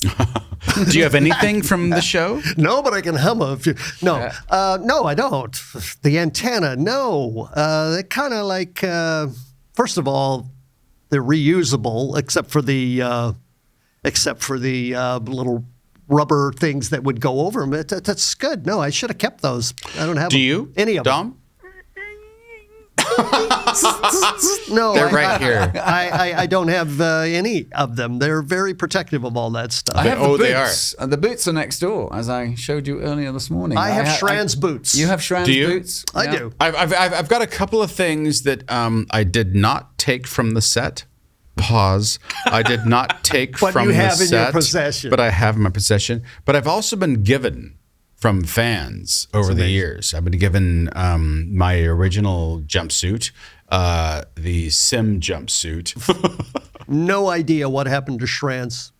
Do you have anything from the show? No, but I can hum a few. No, no, I don't. The antenna, no. They're kind of like, first of all, they're reusable, except for the little rubber things that would go over them. That's good. No, I should have kept those. I don't have Do you? any of Dom? No, They're right here. I don't have any of them. They're very protective of all that stuff. I have the Oh, boots. they are. And the boots are next door, as I showed you earlier this morning. I have Shran's boots. You have Shran's Do you? boots? I Yeah. do. I've got a couple of things that I did not take from the set. Pause. I did not take But from you the have in your set, possession. but I have in my possession. But I've also been given from fans over the years. I've been given my original jumpsuit, the Sim jumpsuit. No idea what happened to Shran's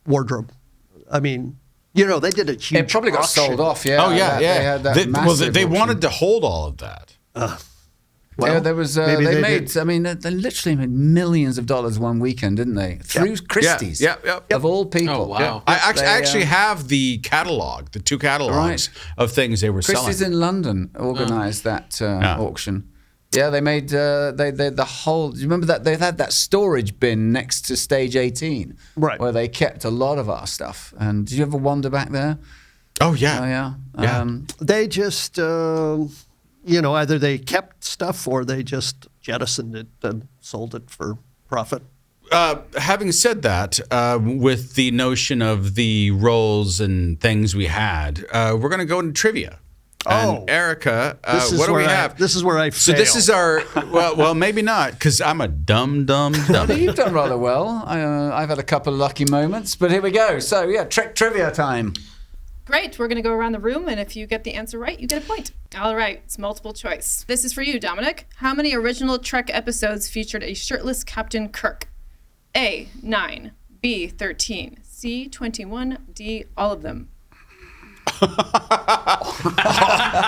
wardrobe. I mean, you know, they did a huge It probably got auction. sold off. Yeah. Oh yeah, They yeah. had that They massive auction. wanted to hold all of that. Well, there was. maybe They they made. did. I mean, they literally made millions of dollars one weekend, didn't they? Through Christie's. Yeah, yep. Of all people. Oh, wow. I They, actually have the catalog, the 2 catalogs of things they were Christie's selling. in London organised that auction. Yeah, they made the whole. Do you remember that they had that storage bin next to stage 18, Right. where they kept a lot of our stuff. And did you ever wander back there? Oh yeah, Oh yeah. Yeah. They just, you know, either they kept stuff or they just jettisoned it and sold it for profit. Having said that, with the notion of the roles and things we had, we're going to go into trivia. Oh. And Erica, This is what do we where have? This is where I So fail. this is our well, maybe not, because I'm a dumb. You've done rather well. I've had a couple of lucky moments, but here we go. So yeah, Trek trivia time. Great. We're going to go around the room, and if you get the answer right, you get a point. All right. It's multiple choice. This is for you, Dominic. How many original Trek episodes featured a shirtless Captain Kirk? A, 9. B, 13. C, 21. D, all of them.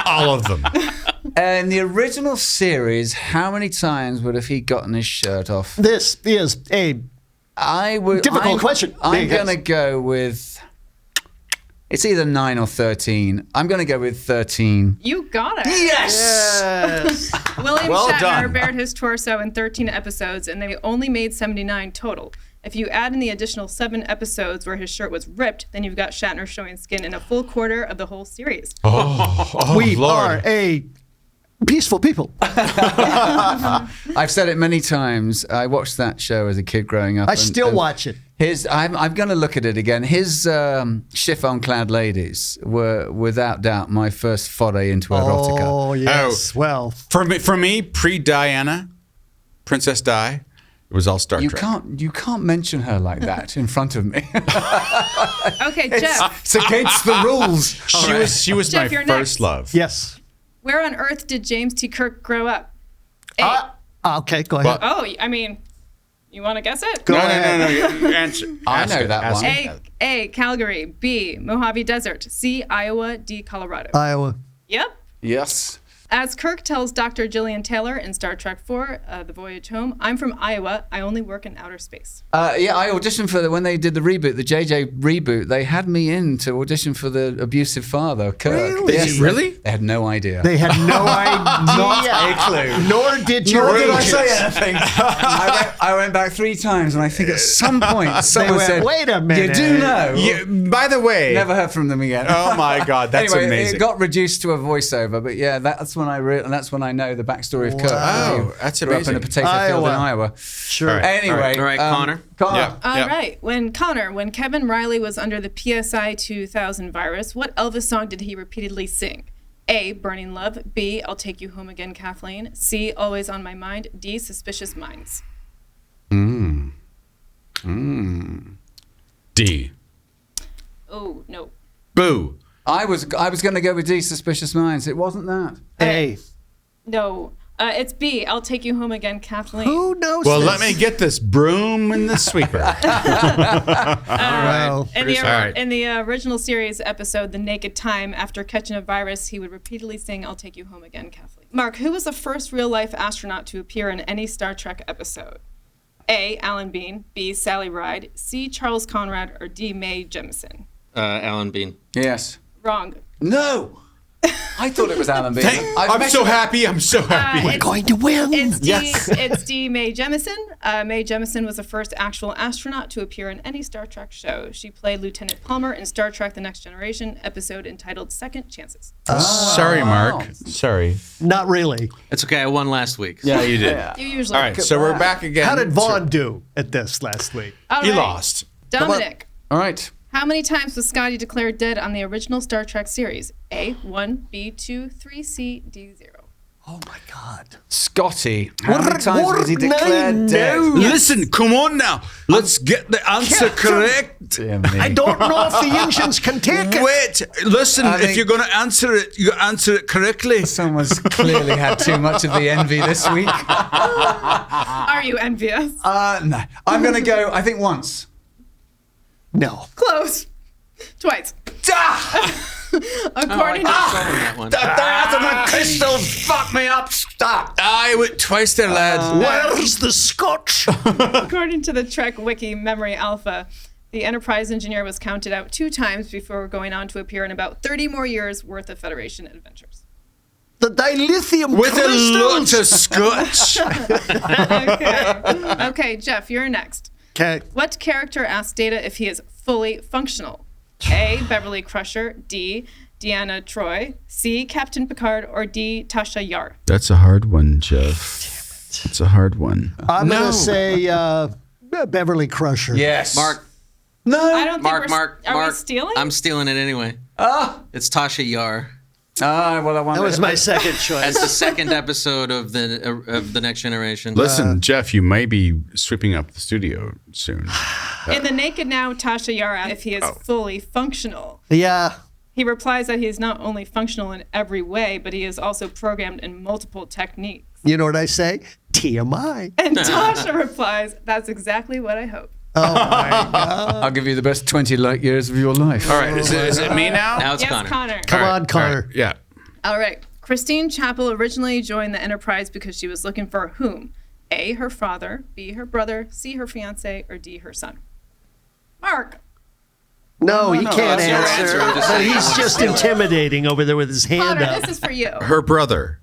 all of them. In the original series, how many times would have he gotten his shirt off? This is a difficult question. I'm Yes. going to go with. It's either 9 or 13. I'm going to go with 13. You got it. yes. William Well Shatner done. bared his torso in 13 episodes, and they only made 79 total. If you add in the additional 7 episodes where his shirt was ripped, then you've got Shatner showing skin in a full quarter of the whole series. Oh, We Lord. are a peaceful people. I've said it many times. I watched that show as a kid growing up. I still watch it. I'm going to look at it again. His chiffon-clad ladies were, without doubt, my first foray into erotica. Oh yes. Well, For me, pre-Diana, Princess Di, it was all Star You Trek. can't mention her like that in front of me. Okay, Jeff. It's against the rules. She was Jeff, my you're first next. love. yes. Where on earth did James T. Kirk grow up? A. Okay, go ahead. Oh, I mean, you want to guess it? Go No. ahead. I know that one. A. Calgary. B. Mojave Desert. C. Iowa. D. Colorado. Iowa. Yep. Yes. As Kirk tells Dr. Gillian Taylor in Star Trek IV, The Voyage Home, I'm from Iowa. I only work in outer space. Yeah, I auditioned for when they did the reboot, the JJ reboot. They had me in to audition for the abusive father, Kirk. Really? Yes, Really? They had no idea. They had no idea. Not a clue. Nor did you. Nor did I say anything. I went back 3 times, and I think at some point someone went, said, "Wait a minute." You do know. By the way, Never heard from them again. Oh my God, that's anyway, amazing. It got reduced to a voiceover, but yeah, that's when I know the backstory of Kirk. Wow, He that's grew up in a amazing. potato field in Iowa. Sure. All right. Anyway, All right, Connor. Connor. Yeah. All right. When Kevin Riley was under the PSI 2000 virus, what Elvis song did he repeatedly sing? A. Burning Love. B. I'll Take You Home Again, Kathleen. C. Always on My Mind. D. Suspicious Minds. D. Oh, no. Boo. I was going to go with D, Suspicious Minds. It wasn't that. A. No. It's B. I'll Take You Home Again, Kathleen. Who knows? Well, this? let me get this broom and the sweeper. Well, In the original series episode, The Naked Time, after catching a virus, he would repeatedly sing, I'll Take You Home Again, Kathleen. Mark, who was the first real-life astronaut to appear in any Star Trek episode? A. Alan Bean. B. Sally Ride. C. Charles Conrad. Or D. Mae Jemison. Alan Bean. Yes. Wrong. No. I thought it was Alan Bean. I'm so happy. I'm so happy. we're going to win. It's D. Yes. It's D. Mae Jemison. Mae Jemison was the first actual astronaut to appear in any Star Trek show. She played Lieutenant Palmer in Star Trek: The Next Generation episode entitled "Second Chances." Sorry, Mark. Sorry. Not really. It's okay. I won last week. Yeah, you did. You usually. All right, so we're back again. How did Vaughn do at this last week? All He right. lost. Dominic. All right. How many times was Scotty declared dead on the original Star Trek series? A. 1, B. 2, 3, C, D. 0. Oh my God. Scotty, how many times was he declared dead? Listen, come on now. Let's get the answer correct. Dear me. I don't know if the engines can take it. Wait, listen, I if think- you're going to answer it, you answer it correctly. Someone's clearly had too much of the envy this week. Are you envious? No. I'm going to go, I think once. No. Close. Twice. According to that one. The crystal fuck me up. Stop. I went twice there, lad. Where's the scotch? According to the Trek Wiki Memory Alpha, the Enterprise engineer was counted out 2 times before going on to appear in about 30 more years worth of Federation adventures. The dilithium With a crystals. lot of scotch. Okay, Jeff, you're next. Okay. What character asked Data if he is fully functional? A. Beverly Crusher. D. Deanna Troi. C. Captain Picard. Or D. Tasha Yar. That's a hard one, Jeff. It's a hard one. I'm going to say Beverly Crusher. Yes. Mark, I don't think Mark. Are we stealing? I'm stealing it anyway. It's Tasha Yar. Well, I That was my second choice. That's the second episode of the Next Generation. Listen, Jeff, you may be sweeping up the studio soon. In the Naked Now, Tasha Yar asks if he is fully functional. Yeah. He replies that he is not only functional in every way, but he is also programmed in multiple techniques. You know what I say? TMI. And Tasha replies, that's exactly what I hope. Oh my God. I'll give you the best 20 light years of your life. All right, is it me now? Now it's Yes, Connor. Connor. Come All on, right, Connor. all right, yeah. All right. Christine Chappell originally joined the Enterprise because she was looking for whom? A, her father, B, her brother, C, her fiance, or D, her son. Mark. No, he can't that's your answer. answer. I'm just But saying. he's just intimidating over there with his hand Connor, up. this is for you. Her brother.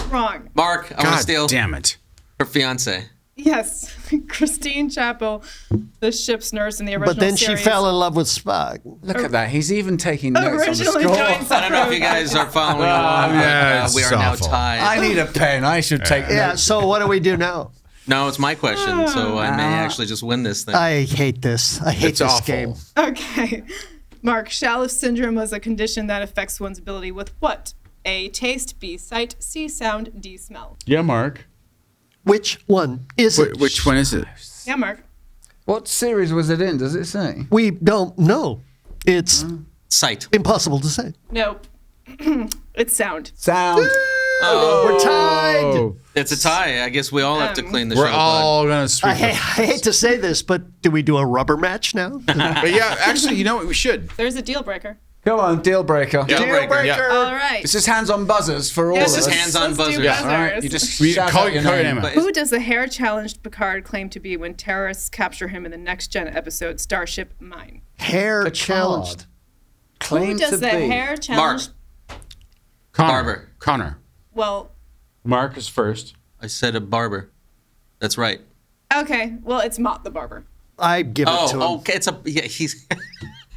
Wrong. Mark, I want to God steal damn it. her fiance. Yes. Christine Chappell, the ship's nurse in the original But then series. she fell in love with Spock. Look at that. He's even taking notes on the Originally score. joined I don't know if you guys are following along. yeah, but, it's we are now awful. tied. I need a pen. I should take Yeah, notes. so what do we do now? No, it's my question, so I may actually just win this thing. I hate this. I hate It's this awful. game. Okay. Mark, Shallow syndrome was a condition that affects one's ability with what? A, taste, B, sight, C, sound, D, smell. Yeah, Mark. Which one is it? Which one is it? Yeah, Mark. What series was it in? Does it say? We don't know. It's Sight. impossible to say. Nope. It's sound. Sound. We're tied. It's a tie. I guess we all have to clean the We're Shuttlepod. all going to sweep I hate to say this, but do we do a rubber match now? But yeah, actually, you know what? We should. There's a deal breaker. Come on, deal breaker. Deal breaker. Yeah. All right. This is hands-on buzzers for all This of is us. hands-on Let's do buzzers. buzzers. All right, you just We shout call out your your name. name. But Who does the hair-challenged Picard claim to be when terrorists capture him in the next-gen episode Starship Mine? Hair challenged. Claim Who does to the be. hair-challenged... Connor. Connor. Well, Mark is first. I said a barber. That's right. okay. Well, it's Mott the barber. I give it to him. Okay. It's a he's.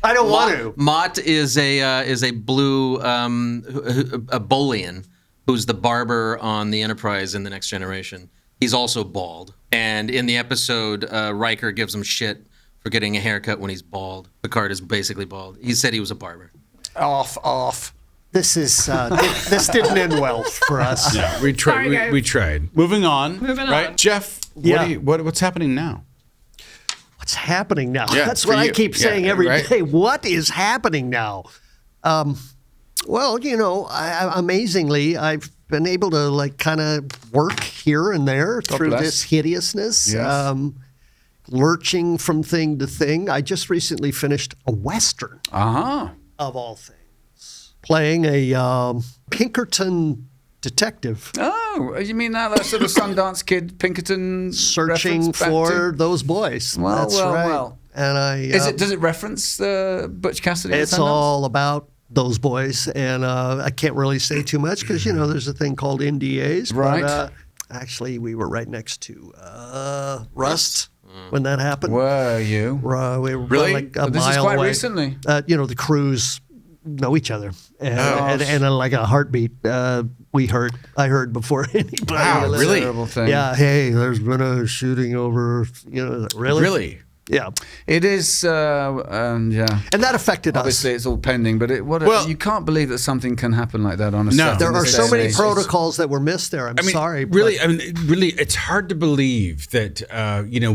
I don't want to. Mott is a blue a Bolian who's the barber on the Enterprise in the Next Generation. He's also bald, and in the episode, Riker gives him shit for getting a haircut when he's bald. Picard is basically bald. He said he was a barber. Off. This is this didn't end well for us. Yeah, we tried. Sorry, guys. We tried. Moving on. Moving right? on. Jeff. Yeah. What's happening now? What's happening now? Yeah, That's for what I you. keep Yeah, saying every right. day. What is happening now? Well, you know, amazingly, I've been able to kind of work here and there through bless. this hideousness, Yes. lurching from thing to thing. I just recently finished a Western, of all things, playing a Pinkerton detective. Oh, you mean that sort of Sundance Kid Pinkerton Searching reference back for to- those boys. Well, That's well, right. well. And I Does it reference Butch Cassidy? and it's Sundance? all about those boys, and I can't really say too much because you know there's a thing called NDAs. Right. But, actually, we were right next to Rust when that happened. Were you? We were Really? like a This is mile quite away. recently. You know, the crews know each other, and like a heartbeat, I heard before anybody. Wow, else. really? Terrible thing. Yeah. Hey, there's been a shooting over. You know, really. Really? Yeah. It is, yeah. And that affected Obviously, us. it's all pending, but you can't believe that something can happen like that on a set. There in are this so day and many age. protocols that were missed there. I'm sorry. Really, it's hard to believe that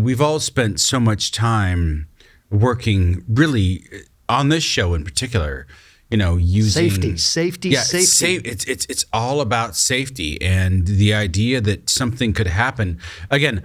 we've all spent so much time working really on this show in particular. Using safety. It's all about safety, and the idea that something could happen. Again,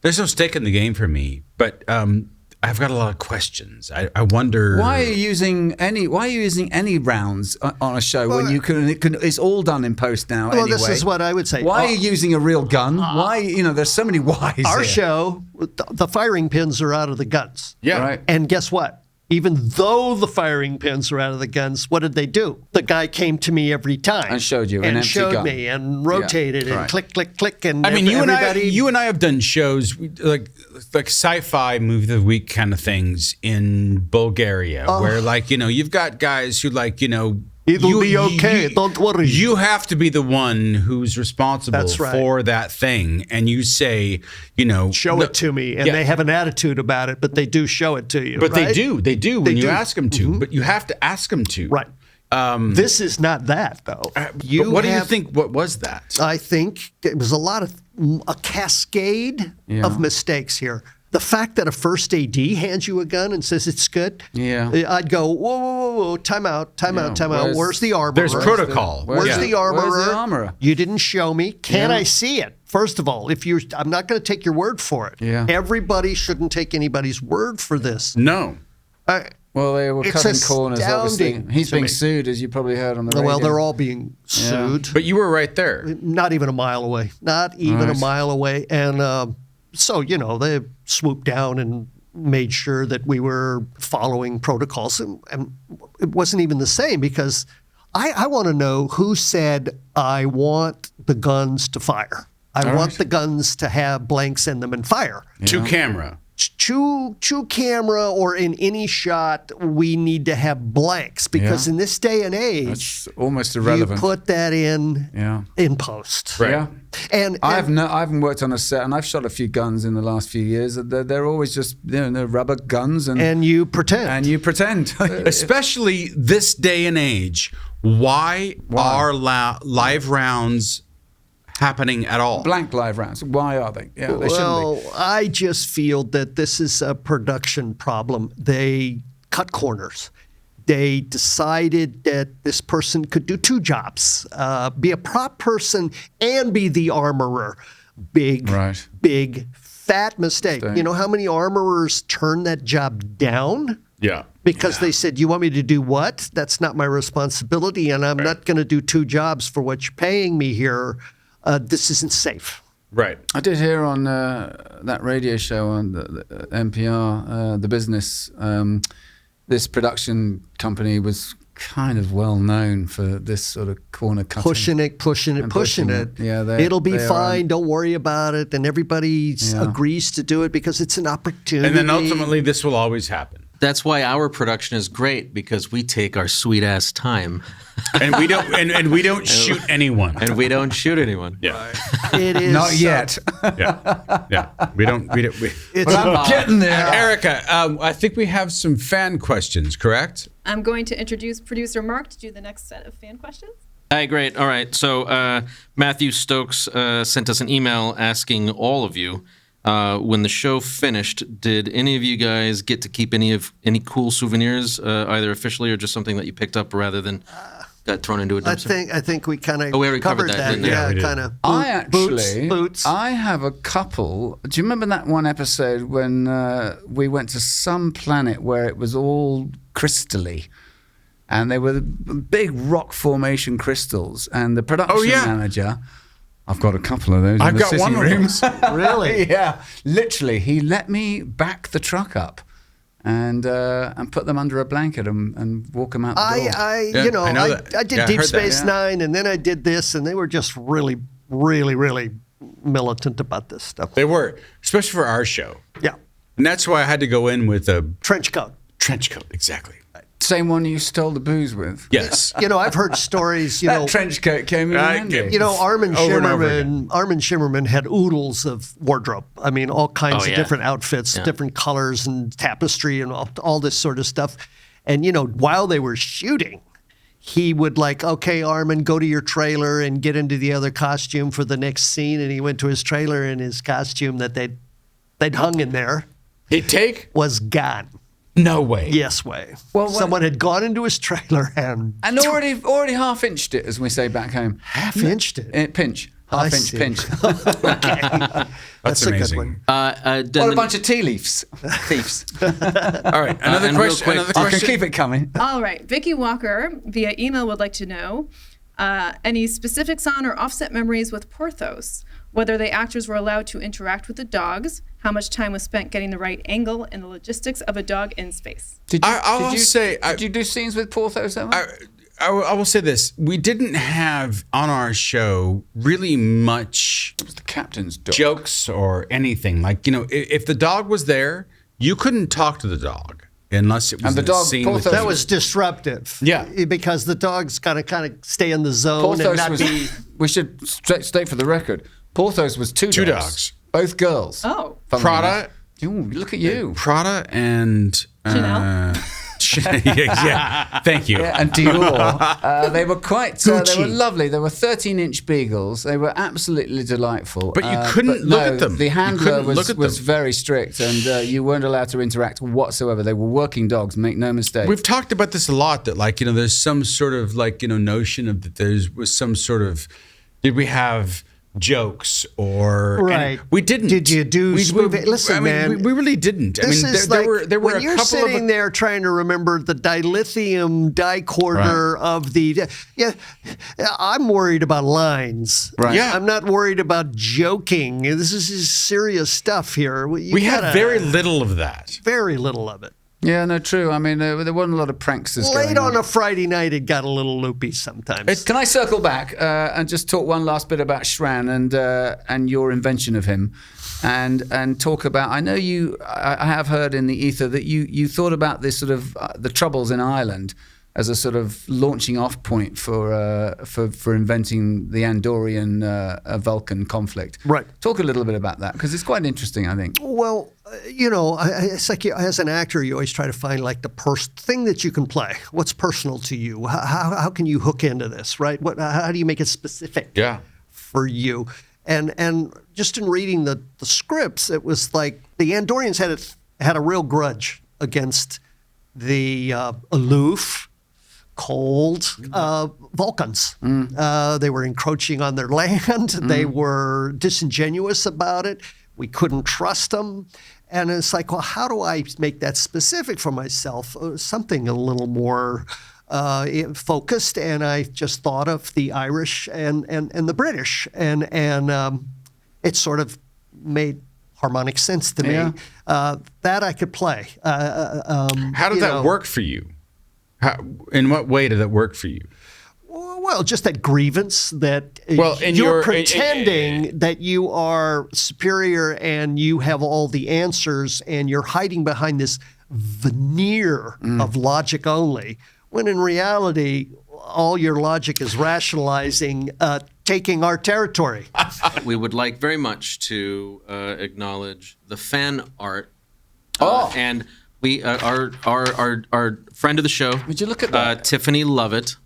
there's no stake in the game for me, but I've got a lot of questions. I wonder why are you using any rounds on a show when you can? It's all done in post now. Well, anyway. this is what I would say. Why are you using a real gun? Why? There's so many whys. Our here. show, the firing pins are out of the guns. Yeah. Right. And guess what? Even though the firing pins are out of the guns, what did they do? The guy came to me every time And showed you an and empty showed gun. me and rotated and right. click, click, click. And I mean, everybody. you and I have done shows like sci-fi movie of the week kind of things in Bulgaria, where you've got guys who It'll be okay. Don't worry. You have to be the one who's responsible That's right. for that thing, and you say, show it to me, and Yeah. they have an attitude about it, but they do show it to you. But right? they do when you do. ask them to. But you have to ask them to. Right. This is not that, though. But what do you think? What was that? I think it was a cascade of mistakes here. The fact that a first AD hands you a gun and says it's good, I'd go, whoa, time out. Where's the armorer? There's protocol. Where's the armorer? Where's the armorer? You didn't show me. Can I see it? First of all, I'm not going to take your word for it. Yeah. Everybody shouldn't take anybody's word for this. No. Well, they were It's cutting corners, obviously. astounding He's to being me. sued, as you probably heard on the radio. Well, they're all being sued. But you were right there. Not even a mile away. And so, they swooped down and made sure that we were following protocols. And it wasn't even the same because I want to know who said, I want the guns to fire. I want the guns to have blanks in them and fire. To camera. True camera or in any shot, we need to have blanks because in this day and age, It's almost irrelevant. you put that in post. Right. Yeah. And I haven't worked on a set, and I've shot a few guns in the last few years. They're always just they're rubber guns, and you pretend. Especially this day and age. Why? Are live rounds happening at all? blank live rounds. Why are they? Yeah, they shouldn't be. I just feel that this is a production problem. They cut corners. They decided that this person could do two jobs, be a prop person and be the armorer. Big, fat mistake. You know how many armorers turn that job down? Yeah. Because they said, you want me to do what? That's not my responsibility, and I'm not going to do two jobs for what you're paying me here. This isn't safe. Right. I did hear on that radio show on the NPR, The Business, this production company was kind of well known for this sort of corner cutting. Pushing it. Yeah, it'll be fine. Don't worry about it. And everybody agrees to do it because it's an opportunity. And then ultimately, this will always happen. That's why our production is great because we take our sweet ass time. And we don't and we don't shoot anyone. And we don't shoot anyone. Yeah. It is Not yet. Yeah. We don't. It's I'm getting there. Erica, I think we have some fan questions, correct? I'm going to introduce producer Mark to do the next set of fan questions. Hi, great. All right. So Matthew Stokes sent us an email asking all of you, when the show finished, did any of you guys get to keep any cool souvenirs, either officially or just something that you picked up rather than got thrown into a dumpster? I think we kind of we already covered that, didn't we? Yeah, we did. kind of. Boots. I have a couple. Do you remember that one episode when we went to some planet where it was all crystally? And they were big rock formation crystals. And the production manager, I've got a couple of those. I've got one of those. Really? Yeah. Literally, he let me back the truck up and put them under a blanket and walk them out the door. I did Deep Space Nine, and then I did this, and they were just really, really, really militant about this stuff. They were, especially for our show. Yeah. And that's why I had to go in with a Trench coat. trench coat. Exactly. Same one you stole the booze with. Yes. I've heard stories, That trench coat came in handy. Armin Over and over again. Shimmerman had oodles of wardrobe. I mean, all kinds of yeah. different outfits, different colors and tapestry and all this sort of stuff. And, while they were shooting, he would okay, Armin, go to your trailer and get into the other costume for the next scene. And he went to his trailer and his costume that they'd hung in there He'd take? was gone. No way. Yes way. Well, Someone had gone into his trailer and already half-inched it, as we say back home. half-inched it. Pinch. I Half-inch see. pinch. That's a good amazing. one. What a bunch of tea leaves. Thieves. All right. Another and real question. quick- Another I can question. keep it coming. All right. Vicky Walker via email would like to know any specifics on or offset memories with Porthos, whether the actors were allowed to interact with the dogs, how much time was spent getting the right angle, and the logistics of a dog in space. Did Did you do scenes with Porthos ever? I will say this: we didn't have on our show really much It was the captain's dog. jokes or anything. If the dog was there, you couldn't talk to the dog unless it was And the in a dog, scene Porthos, with That you. was disruptive. Yeah. Because the dog's got to kind of stay in the zone and Porthos not was. be. We should state for the record. Porthos was two dogs. both girls. Oh. Funnily Prada. enough. Ooh, look at you. Prada and Chanel? yeah. Thank you. And Dior. They were quite. They Gucci. were lovely. They were 13-inch beagles. They were absolutely delightful. But you couldn't look at them. The You handler couldn't look at was them. very strict, and you weren't allowed to interact whatsoever. They were working dogs. Make no mistake. We've talked about this a lot. That there's some sort of notion of that there was some sort of. Did we have jokes or Right. we didn't. Did you do listen, I mean, man, we really didn't. I This mean, is there like were when a you're couple sitting of there trying to remember the dilithium dicorder of the. Yeah, I'm worried about lines. Right. Yeah. I'm not worried about joking. This is serious stuff here. we had very little of that. very little of it. Yeah, no, true. I mean, there wasn't a lot of pranksters Late going on a Friday night, it got a little loopy sometimes. Can I circle back and just talk one last bit about Shran and your invention of him, and talk about? I know I have heard in the ether that you thought about this sort of the troubles in Ireland as a sort of launching off point for inventing the Andorian Vulcan conflict. Right. Talk a little bit about that because it's quite interesting, I think. Well, it's like as an actor, you always try to find like the thing that you can play. What's personal to you? How can you hook into this, right? How do you make it specific Yeah. for you? And just in reading the scripts, it was like the Andorians had a real grudge against the aloof, cold Vulcans. They were encroaching on their land. They were disingenuous about it. We couldn't trust them. And it's like, well, how do I make that specific for myself? Something a little more focused. And I just thought of the Irish and the British. And it sort of made harmonic sense to me. Yeah. That I could play. How did that work for you? In what way did that work for you? Well, just that grievance that in you're your- pretending that you are superior and you have all the answers and you're hiding behind this veneer of logic only, when in reality, all your logic is rationalizing taking our territory. We would like very much to acknowledge the fan art. And we our friend of the show. Would you look at that? Tiffany Lovett.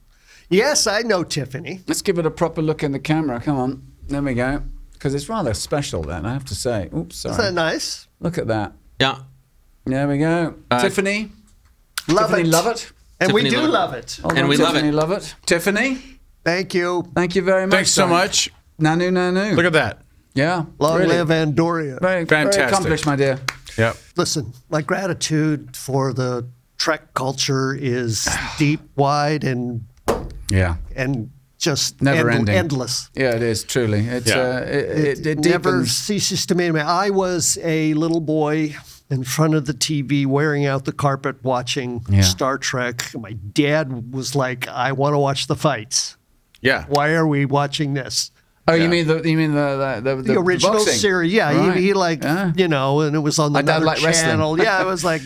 Yes, I know Tiffany. Let's give it a proper look in the camera. Come on. There we go. Because it's rather special, then, I have to say. Oops, sorry. Isn't that nice? Look at that. Yeah. There we go. Tiffany. Love Tiffany it. Lovett. And we Tiffany do Lovett. love it. Hold And on, we love Tiffany it. Lovett. Tiffany, Thank you. thank you very much. Thanks so darling. much. Nanu, nanu. Look at that. Yeah. Long really. live Andoria. Very, Fantastic. very accomplished, my dear. Yep. Listen, my gratitude for the Trek culture is deep, wide, and Yeah. just Never ending. endless. Yeah, it is, truly. It's, Yeah. it never deepens. ceases to amaze me. I was a little boy in front of the TV wearing out the carpet watching Yeah. Star Trek. My dad was like, I want to watch the fights. Yeah. Why are we watching this? Oh, you mean the original boxing? series. Yeah, Right. he like, Yeah. and it was on the My dad Another liked wrestling. channel. Yeah, it was like,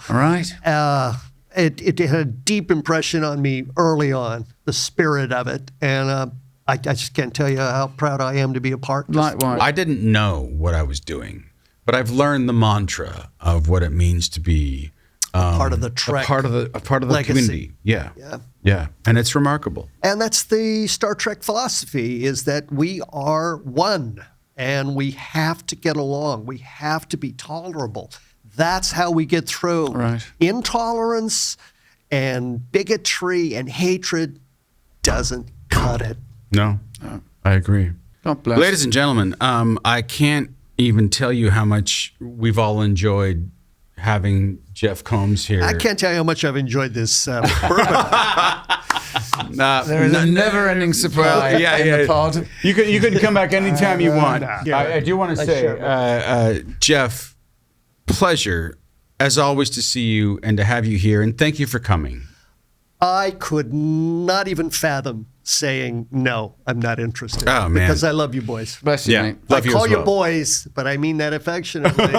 Right. it had a deep impression on me early on, the spirit of it. And I just can't tell you how proud I am to be a part. Likewise. I didn't know what I was doing, but I've learned the mantra of what it means to be part of the Trek, a part of the legacy. community. Yeah, and it's remarkable. And that's the Star Trek philosophy, is that we are one and we have to get along. We have to be tolerable. That's how we get through. Right. Intolerance and bigotry and hatred doesn't cut it. No, I agree. God bless. Ladies and gentlemen, I can't even tell you how much we've all enjoyed having Jeff Combs here. I can't tell you how much I've enjoyed this bourbon. There is a never-ending supply in the pod. You can come back anytime you want. I do want to say, Jeff, pleasure as always to see you and to have you here, and thank you for coming. I could not even fathom saying, no, I'm not interested. Oh, man. Because I love you boys. Bless you, Yeah. mate. Love I you call as you well. boys, but I mean that affectionately.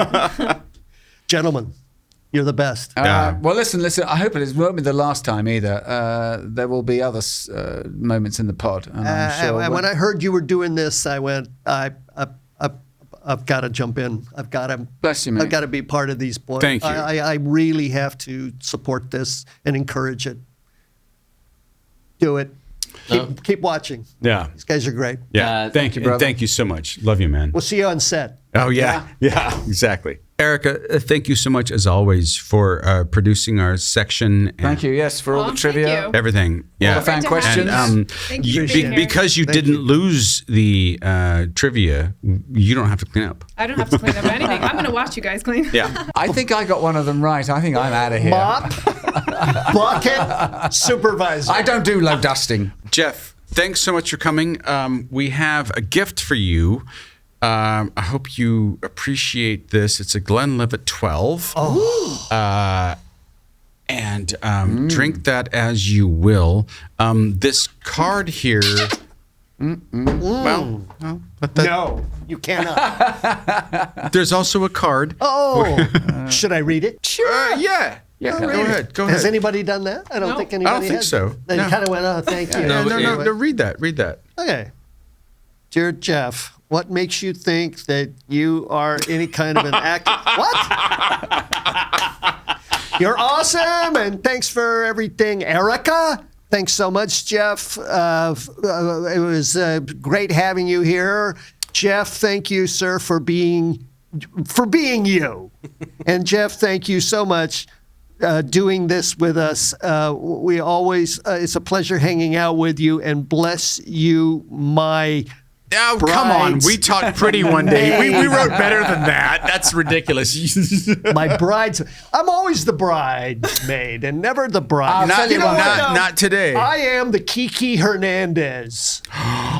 Gentlemen, you're the best. Well, listen. I hope it won't be the last time either. There will be other moments in the pod, and I'm sure. When I heard you were doing this, I went, I've got to jump in. I've got to. Bless you, mate. I've got to be part of these boys. Thank you. I really have to support this and encourage it. Do it. Keep watching. Yeah. These guys are great. Yeah. Thank you, brother. Thank you so much. Love you, man. We'll see you on set. Oh, yeah, exactly. Erica, thank you so much, as always, for producing our section. And Thank you. Yes, for all the Thank trivia. you. everything. Yeah. the fan Great to have questions. you. And Thank you for being here. because you didn't lose the trivia, you don't have to clean up. I don't have to clean up anything. I'm going to watch you guys clean. Yeah. I think I got one of them right. I think I'm out of here. Mop, bucket, supervisor. I don't do low dusting. Jeff, thanks so much for coming. We have a gift for you. I hope you appreciate this. It's a Glenlivet 12. And drink that as you will. This card here. Well, but No, you cannot. there's also a card. Oh, should I read it? Sure. Yeah. Go ahead. Go Has ahead. anybody done that? I don't No. think anybody I don't think has. so. They No. kind of went, oh, thank you. No, No, no, read that. Okay. Dear Jeff, what makes you think that you are any kind of an actor? What? You're awesome, and thanks for everything, Erica. Thanks so much, Jeff. It was great having you here. Jeff, thank you, sir, for being you. And Jeff, thank you so much doing this with us. We always, it's a pleasure hanging out with you, and bless you, my Oh, come on. brides. We talked pretty one day. We wrote better than that. That's ridiculous. my brides. I'm always the bridesmaid and never the bride. Not, You know what, though? not today. I am the Kiki Hernandez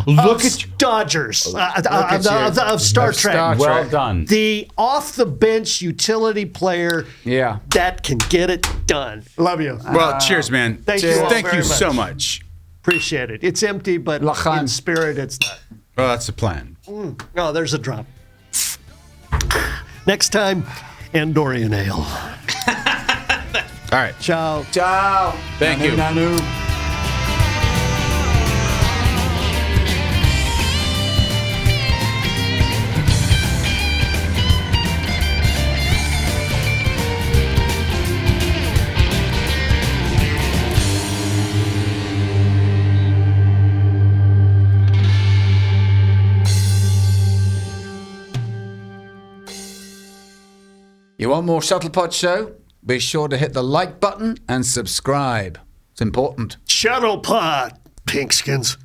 Look of at you. Dodgers of Star Trek. Star Trek. Well done. The off-the-bench utility player Yeah. that can get it done. Love you. Well, cheers, man. Thank you all Thank very you much. so much. Appreciate it. It's empty, but L'chaim. in spirit, it's not. Well, that's the plan. Oh, there's a drop. Next time, Andorian Ale. All right. Ciao. Ciao. Thank you. Nanu. You want more Shuttlepod Show? Be sure to hit the like button and subscribe. It's important. Shuttlepod, Pinkskins.